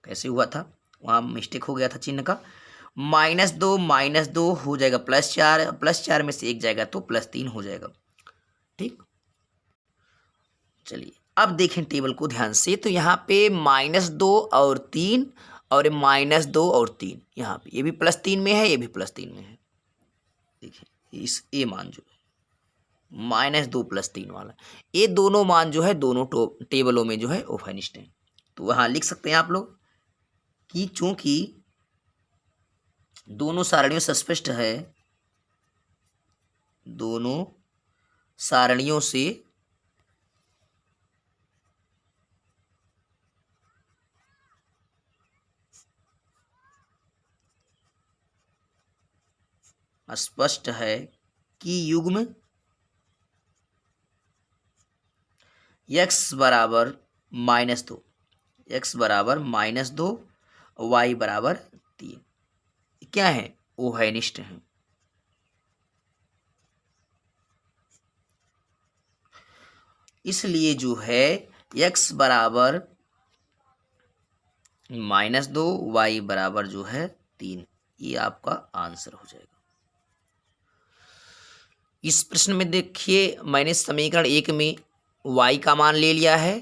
कैसे हुआ था, वहाँ मिस्टेक हो गया था चिन्ह का। -2 हो जाएगा +4 में से 1 जाएगा तो +3 हो जाएगा। ठीक, चलिए अब देखें टेबल को ध्यान से। तो यहाँ पे -2 और 3 और -2 और 3, यहाँ पे ये भी +3 में है, ये भी +3 में है। देखिए इस ए मान जो है -2 +3 वाला, ये दोनों मान जो है दोनों टेबलों में जो है ओफेनिस्ट हैं। तो वहाँ लिख सकते हैं आप लोग कि चूंकि दोनों सारणियों से स्पष्ट है, दोनों सारणियों से स्पष्ट है कि युग्म x बराबर -2, x बराबर -2, y बराबर 3 क्या है, ओहैनिष्ट हैं। इसलिए जो है x बराबर -2, y बराबर जो है 3, ये आपका आंसर हो जाएगा। इस प्रश्न में देखिए मैंने समीकरण 1 में y का मान ले लिया है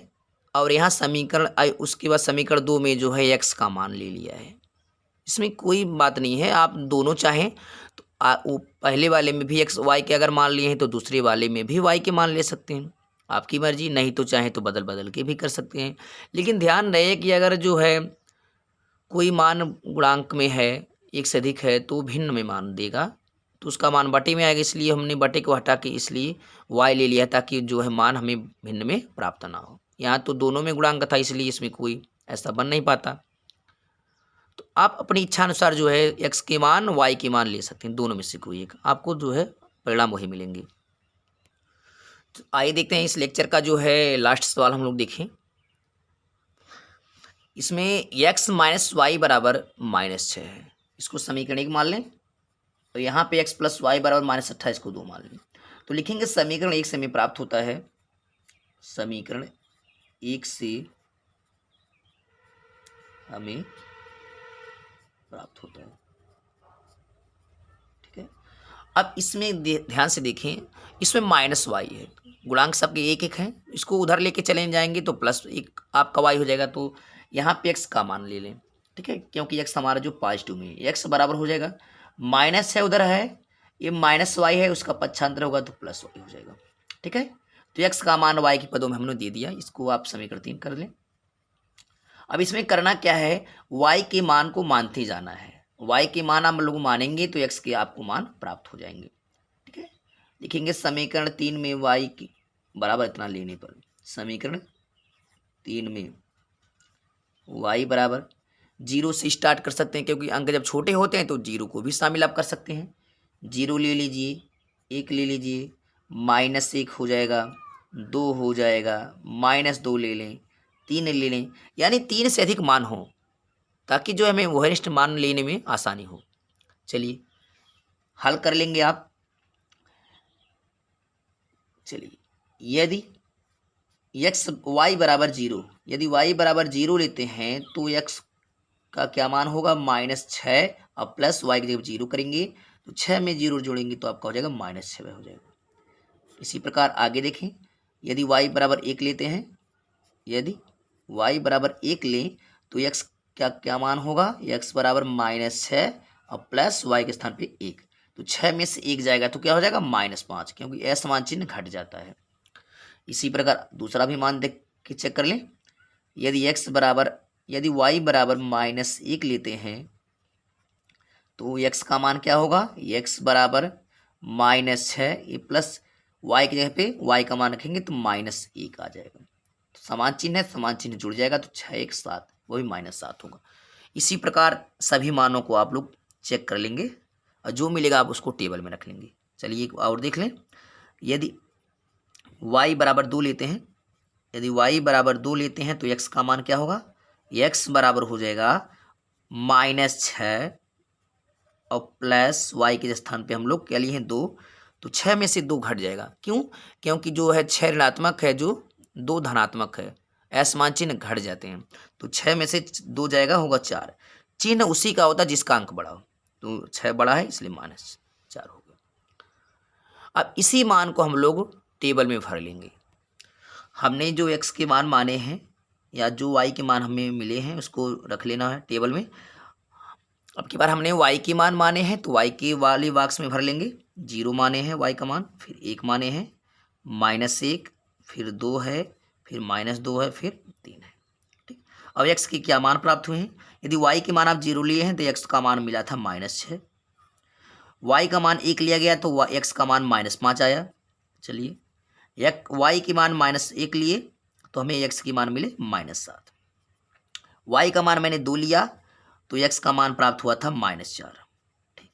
और यहाँ समीकरण उसके बाद समीकरण 2 में जो है x का मान ले लिया है। इसमें कोई बात नहीं है, आप दोनों चाहें तो वो पहले वाले में भी y के अगर मान लिए हैं तो दूसरे वाले में भी y के मान ले सकते हैं, आपकी मर्जी। नहीं तो चाहे तो बदल बदल के भी कर सकते हैं। लेकिन ध्यान रहे कि अगर जो है कोई मान गुणांक में है, 1 से अधिक है तो भिन्न में मान देगा, तो उसका मान बटे में आएगा। इसलिए हमने बटे को हटा के इसलिए y ले लिया ताकि जो है मान हमें भिन्न में प्राप्त ना हो। यहाँ तो दोनों में गुणांक था इसलिए इसमें कोई ऐसा बन नहीं पाता। तो आप अपनी इच्छा अनुसार जो है x के मान y के मान ले सकते हैं, दोनों में से कोई एक, आपको जो है परिणाम वही मिलेंगे। तो आइए देखते हैं इस लेक्चर का जो है लास्ट सवाल हम लोग देखें। इसमें x - y बराबर -6 है, इसको समीकरण 1 मान लें। तो यहाँ पे x + y बराबर -28 को 2 मान लें। तो लिखेंगे समीकरण 1 से हमें प्राप्त होता है, समीकरण 1 से हमें प्राप्त होता है। ठीक है, अब इसमें ध्यान से देखें, इसमें -y है, गुणांक सबके 1 1 हैं, इसको उधर लेके चले जाएंगे तो +1 आपका y हो जाएगा। तो यहाँ पे x का मान ले लें, ठीक है, क्योंकि x हमारा जो पॉजिटिव में है, x बराबर हो जाएगा माइनस है, उधर है ये -y है, उसका पक्षांतर होगा तो +y हो जाएगा। ठीक है, तो x का मान y के पदों में हमने दे दिया, इसको आप समीकरण 3 कर लें। अब इसमें करना क्या है, y के मान को मानते जाना है। y के मान हम लोग मानेंगे तो x के आपको मान प्राप्त हो जाएंगे। ठीक है, लिखेंगे समीकरण 3 में y की बराबर इतना लेने पर, समीकरण 3 में y बराबर 0 से स्टार्ट कर सकते हैं, क्योंकि अंक जब छोटे होते हैं तो 0 को भी शामिल आप कर सकते हैं। 0 ले लीजिए, 1 ले लीजिए, -1 हो जाएगा, 2 हो जाएगा, -2 ले लें, 3 ले लें, यानी 3 से अधिक मान हो ताकि जो हमें वरिष्ठ मान लेने में आसानी हो। चलिए हल कर लेंगे आप। चलिए यदि y बराबर 0, यदि y बराबर 0 लेते हैं तो x का क्या मान होगा, -6 और प्लस y की जब 0 करेंगे तो 6 में 0 जोड़ेंगे तो आपका हो जाएगा -6 हो जाएगा। इसी प्रकार आगे देखें, यदि y बराबर 1 लेते हैं, यदि y बराबर 1 लें तो x क्या क्या मान होगा, x बराबर -6 और प्लस y के स्थान पे 1। तो 6 में से 1 जाएगा तो क्या हो जाएगा -5, क्योंकि असमान चिन्ह घट जाता है। इसी प्रकार दूसरा भी मान देख के चेक कर लें। यदि y बराबर -1 लेते हैं तो x का मान क्या होगा, x बराबर -6 ये प्लस y की जगह पे y का मान रखेंगे तो -1 आ जाएगा। तो समान चिन्ह है, समान चिन्ह जुड़ जाएगा तो 6 1 7 वो भी -7 होगा। इसी प्रकार सभी मानों को आप लोग चेक कर लेंगे और जो मिलेगा आप उसको टेबल में रख लेंगे। चलिए एक और देख लें। यदि y बराबर 2 लेते हैं, यदि y बराबर 2 लेते हैं तो x का मान क्या होगा, x बराबर हो जाएगा -6 और प्लस y के स्थान पे हम लोग क्या लिए हैं 2, तो 6 में से 2 घट जाएगा। क्यों, क्योंकि जो है 6 ऋणात्मक है, जो 2 धनात्मक है, असमान चिन्ह घट जाते हैं। तो 6 में से 2 जाएगा, होगा 4। चिन्ह उसी का होता है जिसका अंक बड़ा हो, तो 6 बड़ा है इसलिए -4 हो गया। अब इसी मान को हम लोग टेबल में भर लेंगे। हमने जो x के मान माने हैं या जो y के मान हमें मिले हैं उसको रख लेना है टेबल में। अब की बार हमने y के मान माने हैं तो y के वाले बॉक्स में भर लेंगे। 0 माने हैं y का मान, फिर 1 माने हैं, -1, फिर 2 है, फिर -2 है, फिर 3 है। ठीक, अब x के क्या मान प्राप्त हुए हैं। यदि y के मान आप 0 लिए हैं तो x का मान मिला था -6, y का मान 1 लिया गया तो x का मान -5 आया। चलिए y के मान -1 लिए तो हमें x के मान मिले -7। y का मान मैंने 2 लिया तो x का मान प्राप्त हुआ था -4। ठीक,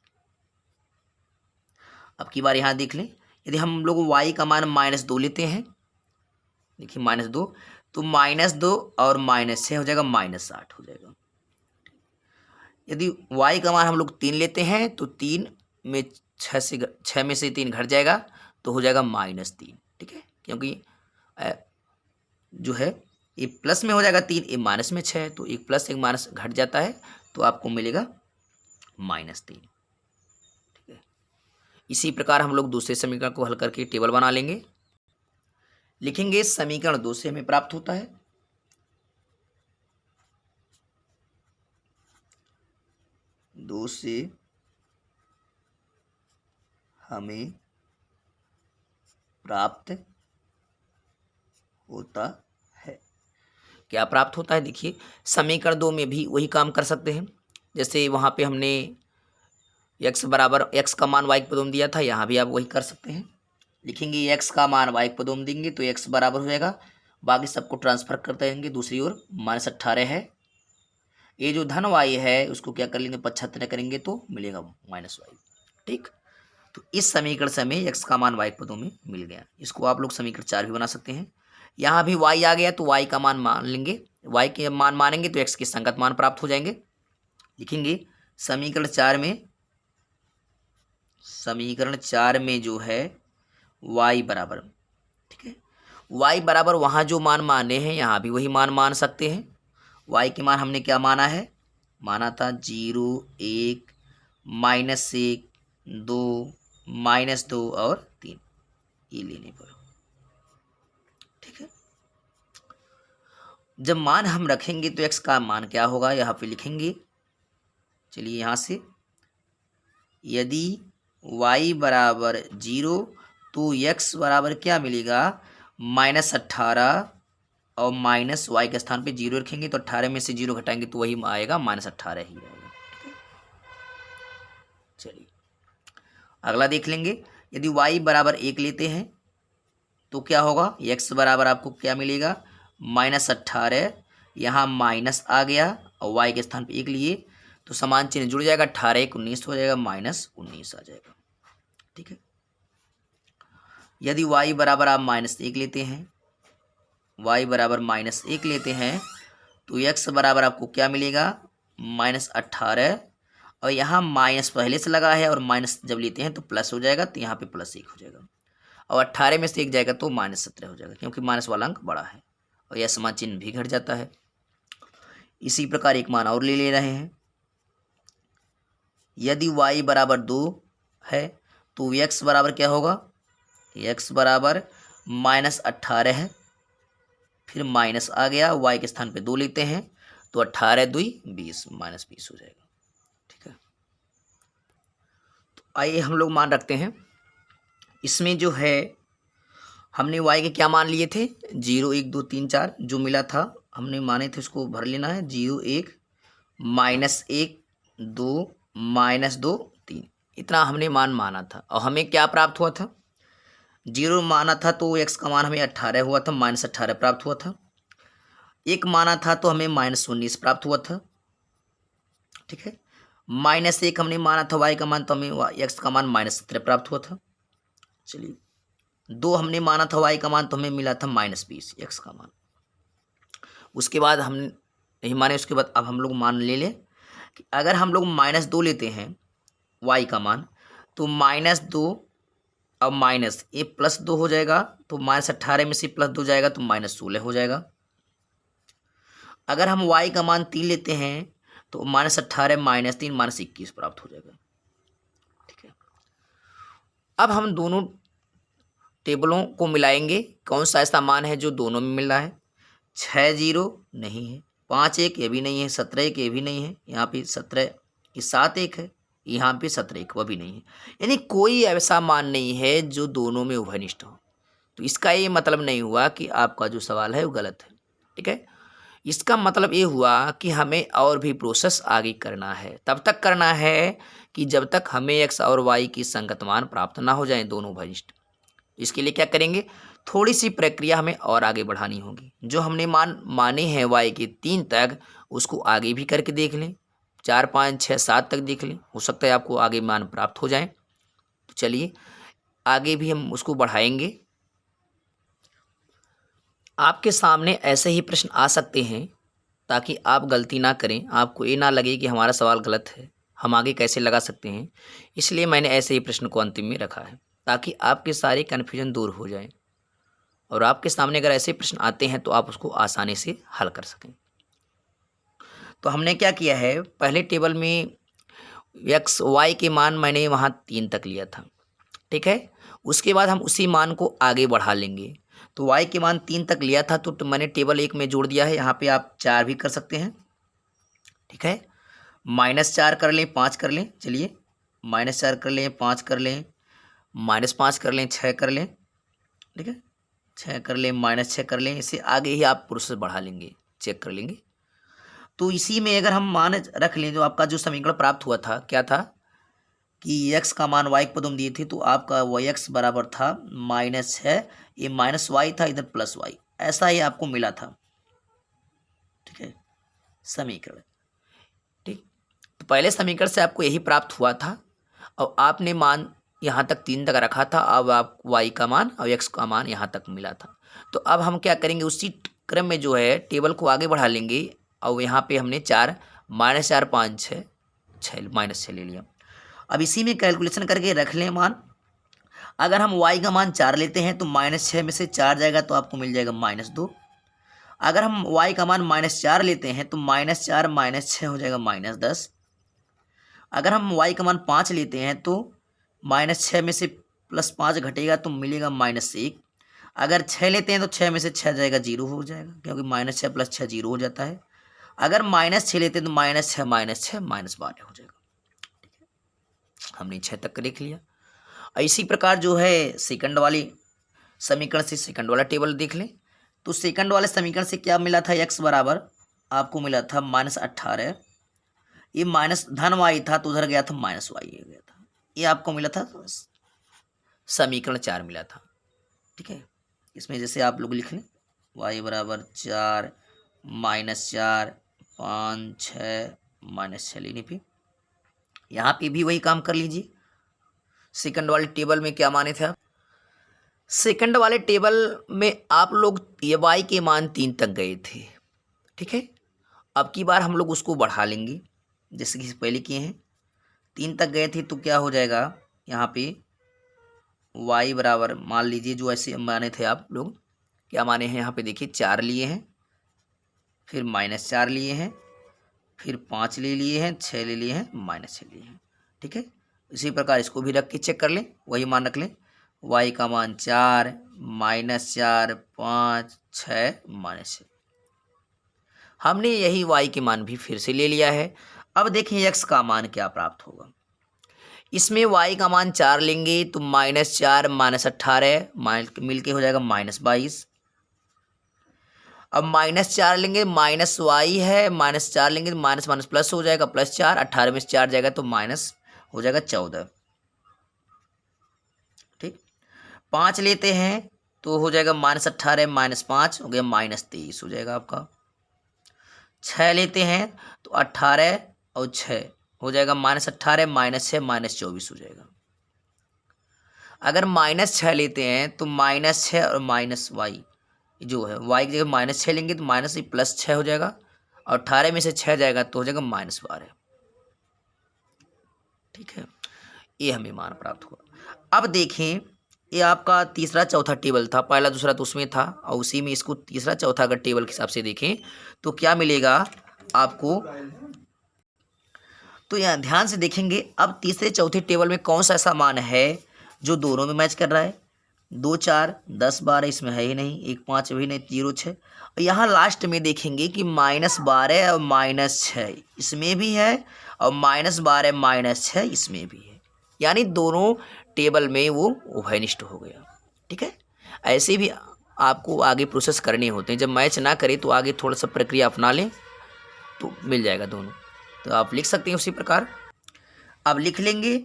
अब की बार यहाँ देख लें। यदि हम लोग y का मान -2 लेते हैं, देखिए -2, तो -2 और -6 हो जाएगा -8 हो जाएगा। यदि y का मान हम लोग 3 लेते हैं तो 3 में 6 में से 3 घट जाएगा तो हो जाएगा -3। ठीक है, क्योंकि जो है ये प्लस में हो जाएगा 3, ये माइनस में 6, तो एक प्लस एक माइनस घट जाता है तो आपको मिलेगा -3। ठीक है, इसी प्रकार हम लोग दूसरे समीकरण को हल करके टेबल बना लेंगे। लिखेंगे समीकरण 2 से हमें प्राप्त होता है, दो से हमें प्राप्त होता है। क्या प्राप्त होता है, देखिए समीकरण 2 में भी वही काम कर सकते हैं। जैसे वहाँ पे हमने x बराबर x का मान y के पदों में दिया था, यहाँ भी आप वही कर सकते हैं। लिखेंगे x का मान y के पदों में देंगे तो x बराबर हो जाएगा, बाकी सबको ट्रांसफर करते रहेंगे दूसरी ओर, -18 है। ये जो धन y है उसको क्या कर लेंगे, 75 करेंगे तो मिलेगा -y। ठीक, तो इस समीकरण से हमें x का मान y के पदों में मिल गया। इसको आप लोग समीकरण 4 भी बना सकते हैं। यहाँ भी y आ गया तो y का मान मान लेंगे, y के मान मानेंगे तो x के संगत मान प्राप्त हो जाएंगे। लिखेंगे समीकरण 4 में जो है y बराबर, ठीक है, y बराबर वहाँ जो मान माने हैं यहाँ भी वही मान मान सकते हैं। y के मान हमने क्या माना है, माना था 0 1 -1 2 -2 और 3, ये लेने पर। ठीक है, जब मान हम रखेंगे तो x का मान क्या होगा यहाँ पे लिखेंगे। चलिए यहाँ से यदि y बराबर 0 तो x बराबर क्या मिलेगा, -18 और माइनस y के स्थान पे 0 रखेंगे तो 18 में से 0 घटाएंगे तो वही आएगा, -18 ही आएगा। ठीक है, चलिए अगला देख लेंगे। यदि y बराबर 1 लेते हैं तो क्या होगा, x बराबर आपको क्या मिलेगा, -18, यहाँ माइनस आ गया और y के स्थान पे 1 लिए तो समान चिन्ह जुड़ जाएगा, 18 1 19 हो जाएगा, -19 आ जाएगा। ठीक है, यदि y बराबर आप -1 लेते हैं, y बराबर -1 लेते हैं तो x बराबर आपको क्या मिलेगा, -18, और यहाँ माइनस पहले से लगा है और माइनस जब लेते हैं तो प्लस हो जाएगा, तो यहाँ पे +1 हो जाएगा और 18 में से 1 जाएगा तो -17 हो जाएगा, क्योंकि माइनस वाला अंक बड़ा है और यह समान चिन्ह भी घट जाता है। इसी प्रकार एक मान और ले रहे हैं। यदि y बराबर 2 है तो x बराबर क्या होगा, x बराबर -18 है, फिर माइनस आ गया, y के स्थान पे 2 लेते हैं तो 18×2 = 20 हो जाएगा। ठीक है, तो आइए हम लोग मान रखते हैं। इसमें जो है हमने y के क्या मान लिए थे, 0 1 2 3 4 जो मिला था हमने माने थे उसको भर लेना है। 0 1 -1 2 -2 3 इतना हमने मान माना था। और हमें क्या प्राप्त हुआ था, 0 माना था तो x का मान हमें 18 हुआ था, -18 प्राप्त हुआ था। 1 माना था तो हमें -19 प्राप्त हुआ था। ठीक है, -1 हमने माना था y का मान, तो हमें x का मान -17 प्राप्त हुआ था। चलिए, 2 हमने माना था y का मान, तो हमें मिला था -20 x का मान। उसके बाद हम नहीं माने, उसके बाद अब हम लोग मान ले लें कि अगर हम लोग -2 लेते हैं y का मान, तो -2 अब माइनस ये +2 हो जाएगा, तो -18 में से +2 जाएगा तो -16 हो जाएगा। अगर हम y का मान 3 लेते हैं तो -18 -3 -21 प्राप्त हो जाएगा। ठीक है, अब हम दोनों टेबलों को मिलाएंगे। कौन सा ऐसा मान है जो दोनों में मिल रहा है। 6 0 नहीं है, 5 1 ये भी नहीं है, 17 1 ये भी नहीं है, यहाँ पे 17 7 1 है, यहाँ पे 17 1 वह भी नहीं है। यानी कोई ऐसा मान नहीं है जो दोनों में उभयनिष्ठ हो। तो इसका ये मतलब नहीं हुआ कि आपका जो सवाल है वो गलत है। ठीक है, इसका मतलब ये हुआ कि हमें और भी प्रोसेस आगे करना है। तब तक करना है कि जब तक हमें x और y की संगत मान प्राप्त ना हो जाए दोनों उभयनिष्ठ। इसके लिए क्या करेंगे, थोड़ी सी प्रक्रिया हमें और आगे बढ़ानी होगी। जो हमने माने हैं y के 3 तक, उसको आगे भी करके देख लें, 4 5 6 7 तक देख लें, हो सकता है आपको आगे मान प्राप्त हो जाए। तो चलिए आगे भी हम उसको बढ़ाएंगे। आपके सामने ऐसे ही प्रश्न आ सकते हैं, ताकि आप गलती ना करें, आपको ये ना लगे कि हमारा सवाल गलत है, हम आगे कैसे लगा सकते हैं। इसलिए मैंने ऐसे ही प्रश्न को अंतिम में रखा है, ताकि आपके सारे कन्फ्यूजन दूर हो जाए और आपके सामने अगर ऐसे प्रश्न आते हैं तो आप उसको आसानी से हल कर सकें। तो हमने क्या किया है, पहले टेबल में x y के मान मैंने वहाँ 3 तक लिया था। ठीक है, उसके बाद हम उसी मान को आगे बढ़ा लेंगे। तो y के मान 3 तक लिया था, तो मैंने टेबल 1 में जोड़ दिया है। यहाँ पे आप 4 भी कर सकते हैं। ठीक है, -4 कर लें, 5 कर लें। चलिए, -4 कर लें, 5 कर लें, -5 कर लें, 6 कर लें। ठीक है, 6 कर लें, -6 कर लें। इससे आगे ही आप प्रोसेस बढ़ा लेंगे, चेक कर लेंगे। तो इसी में अगर हम मान रख लें, जो आपका जो समीकरण प्राप्त हुआ था क्या था कि x का मान y के पदों में दिए थे, तो आपका y(x) बराबर था -6, ये -y था, इधर +y, ऐसा ही आपको मिला था। ठीक है, समीकरण। ठीक, तो पहले समीकरण से आपको यही प्राप्त हुआ था और आपने मान यहाँ तक 3 तक रखा था। अब आप y का मान और x का मान यहाँ तक मिला था। तो अब हम क्या करेंगे, उसी क्रम में जो है टेबल को आगे बढ़ा लेंगे। और यहाँ पे हमने 4 -4 5 6 -6 ले लिया। अब इसी में कैलकुलेशन करके रख लें मान। अगर हम y का मान 4 लेते हैं तो -6 में से 4 जाएगा तो आपको मिल जाएगा -2। अगर हम y का मान -4 लेते हैं तो -4 -6 हो जाएगा -10। अगर हम y का मान 5 लेते हैं तो -6 में से +5 घटेगा तो मिलेगा -1। अगर 6 लेते हैं तो 6 में से 6 जाएगा 0 हो जाएगा, क्योंकि -6 + 6 0 हो जाता है। अगर -6 लेते हैं तो -6 -6 -12 हो जाएगा। ठीक है, हमने 6 तक लिख लिया। इसी प्रकार जो है सेकंड वाली समीकरण से सेकंड वाला टेबल देख लें। तो सेकंड वाले समीकरण से क्या मिला था, x बराबर आपको मिला था -18। ये माइनस धन y था तो उधर गया था -y गया था। ये आपको मिला था समीकरण 4 मिला था। ठीक है, इसमें जैसे आप लोग लिख लें y बराबर 4 -4 5 6 -6 लेने पे यहाँ पे भी वही काम कर लीजिए। सेकंड वाले टेबल में क्या माने थे आप, सेकंड वाले टेबल में आप लोग ये y के मान 3 तक गए थे। ठीक है, अब की बार हम लोग उसको बढ़ा लेंगे, जैसे कि पहले किए हैं। 3 तक गए थे तो क्या हो जाएगा, यहाँ पे y बराबर मान लीजिए, जो ऐसे माने थे आप लोग क्या माने हैं, यहाँ पे देखिए 4 लिए हैं, फिर -4 लिए हैं, फिर 5 ले लिए हैं, 6 ले लिए हैं, -6 लिए हैं। ठीक है, इसी प्रकार इसको भी रख के चेक कर लें, वही मान रख लें। y का मान 4 -4 5 6 -6। हमने यही y के मान भी फिर से ले लिया है। अब देखें x का मान क्या प्राप्त होगा। इसमें y का मान 4 लेंगे तो -4 -18 मिल के हो जाएगा -22। अब -4 लेंगे माइनस y है, -4 लेंगे तो माइनस माइनस प्लस हो जाएगा, +4, 18 में से 4 जाएगा तो माइनस हो जाएगा 14। ठीक, 5 लेते हैं तो हो जाएगा -18 -5 हो गया -23 हो जाएगा आपका। 6 लेते हैं तो 18 और 6 हो जाएगा -18 -6 -24 हो जाएगा। अगर -6 लेते हैं तो -6 और -y जो है y की जगह -6 लेंगे तो +6 हो जाएगा और 18 में से 6 जाएगा तो हो जाएगा -12। ठीक है, ये हमें मान प्राप्त हुआ। अब देखें, ये आपका तीसरा चौथा टेबल था, पहला दूसरा तो उसमें था और उसी में इसको तीसरा चौथा अगर टेबल के हिसाब से देखें तो क्या मिलेगा आपको। तो यहाँ ध्यान से देखेंगे, अब तीसरे चौथे टेबल में कौन सा ऐसा मान है जो दोनों में मैच कर रहा है। 2 4 10 12 इसमें है ही नहीं, 1 5 भी नहीं, 0 6। और यहाँ लास्ट में देखेंगे कि -12 और -6 इसमें भी है और -12 -6 इसमें भी है, यानी दोनों टेबल में वो उभयनिष्ठ हो गया। ठीक है, ऐसे भी आपको आगे प्रोसेस करने होते हैं। जब मैच ना करे तो आगे थोड़ा सा प्रक्रिया अपना लें तो मिल जाएगा दोनों। तो आप लिख सकते हैं उसी प्रकार। अब लिख लेंगे,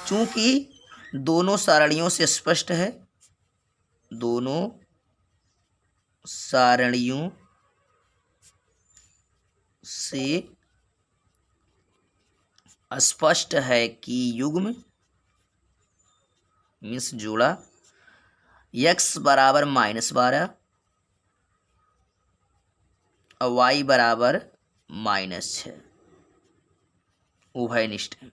चूंकि दोनों सारणियों से स्पष्ट है, दोनों सारणियों से स्पष्ट है कि युग्म मीन्स जोड़ा x बराबर -12 और y बराबर -6 उभयनिष्ठ है,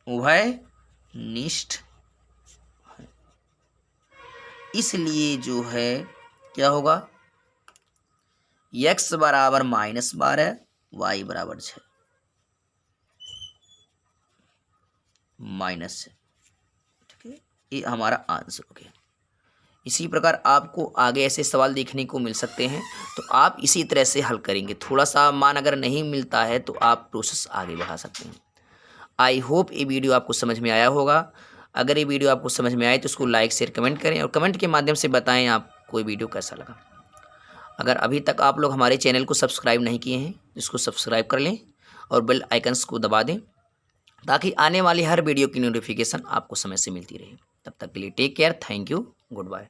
उभयनिष्ठ है। इसलिए जो है क्या होगा, x बराबर -12 y बराबर 6 -6। ठीक है, ये हमारा आंसर हो गया। इसी प्रकार आपको आगे ऐसे सवाल देखने को मिल सकते हैं, तो आप इसी तरह से हल करेंगे। थोड़ा सा मान अगर नहीं मिलता है तो आप प्रोसेस आगे बढ़ा सकते हैं। आई होप ये वीडियो आपको समझ में आया होगा। अगर ये वीडियो आपको समझ में आए तो उसको लाइक शेयर कमेंट करें और कमेंट के माध्यम से बताएं आपको ये वीडियो कैसा लगा। अगर अभी तक आप लोग हमारे चैनल को सब्सक्राइब नहीं किए हैं तो इसको सब्सक्राइब कर लें और बेल आइकन्स को दबा दें ताकि आने वाली हर वीडियो की नोटिफिकेशन आपको समय से मिलती रहे। तब तक के लिए take care, thank you, good bye.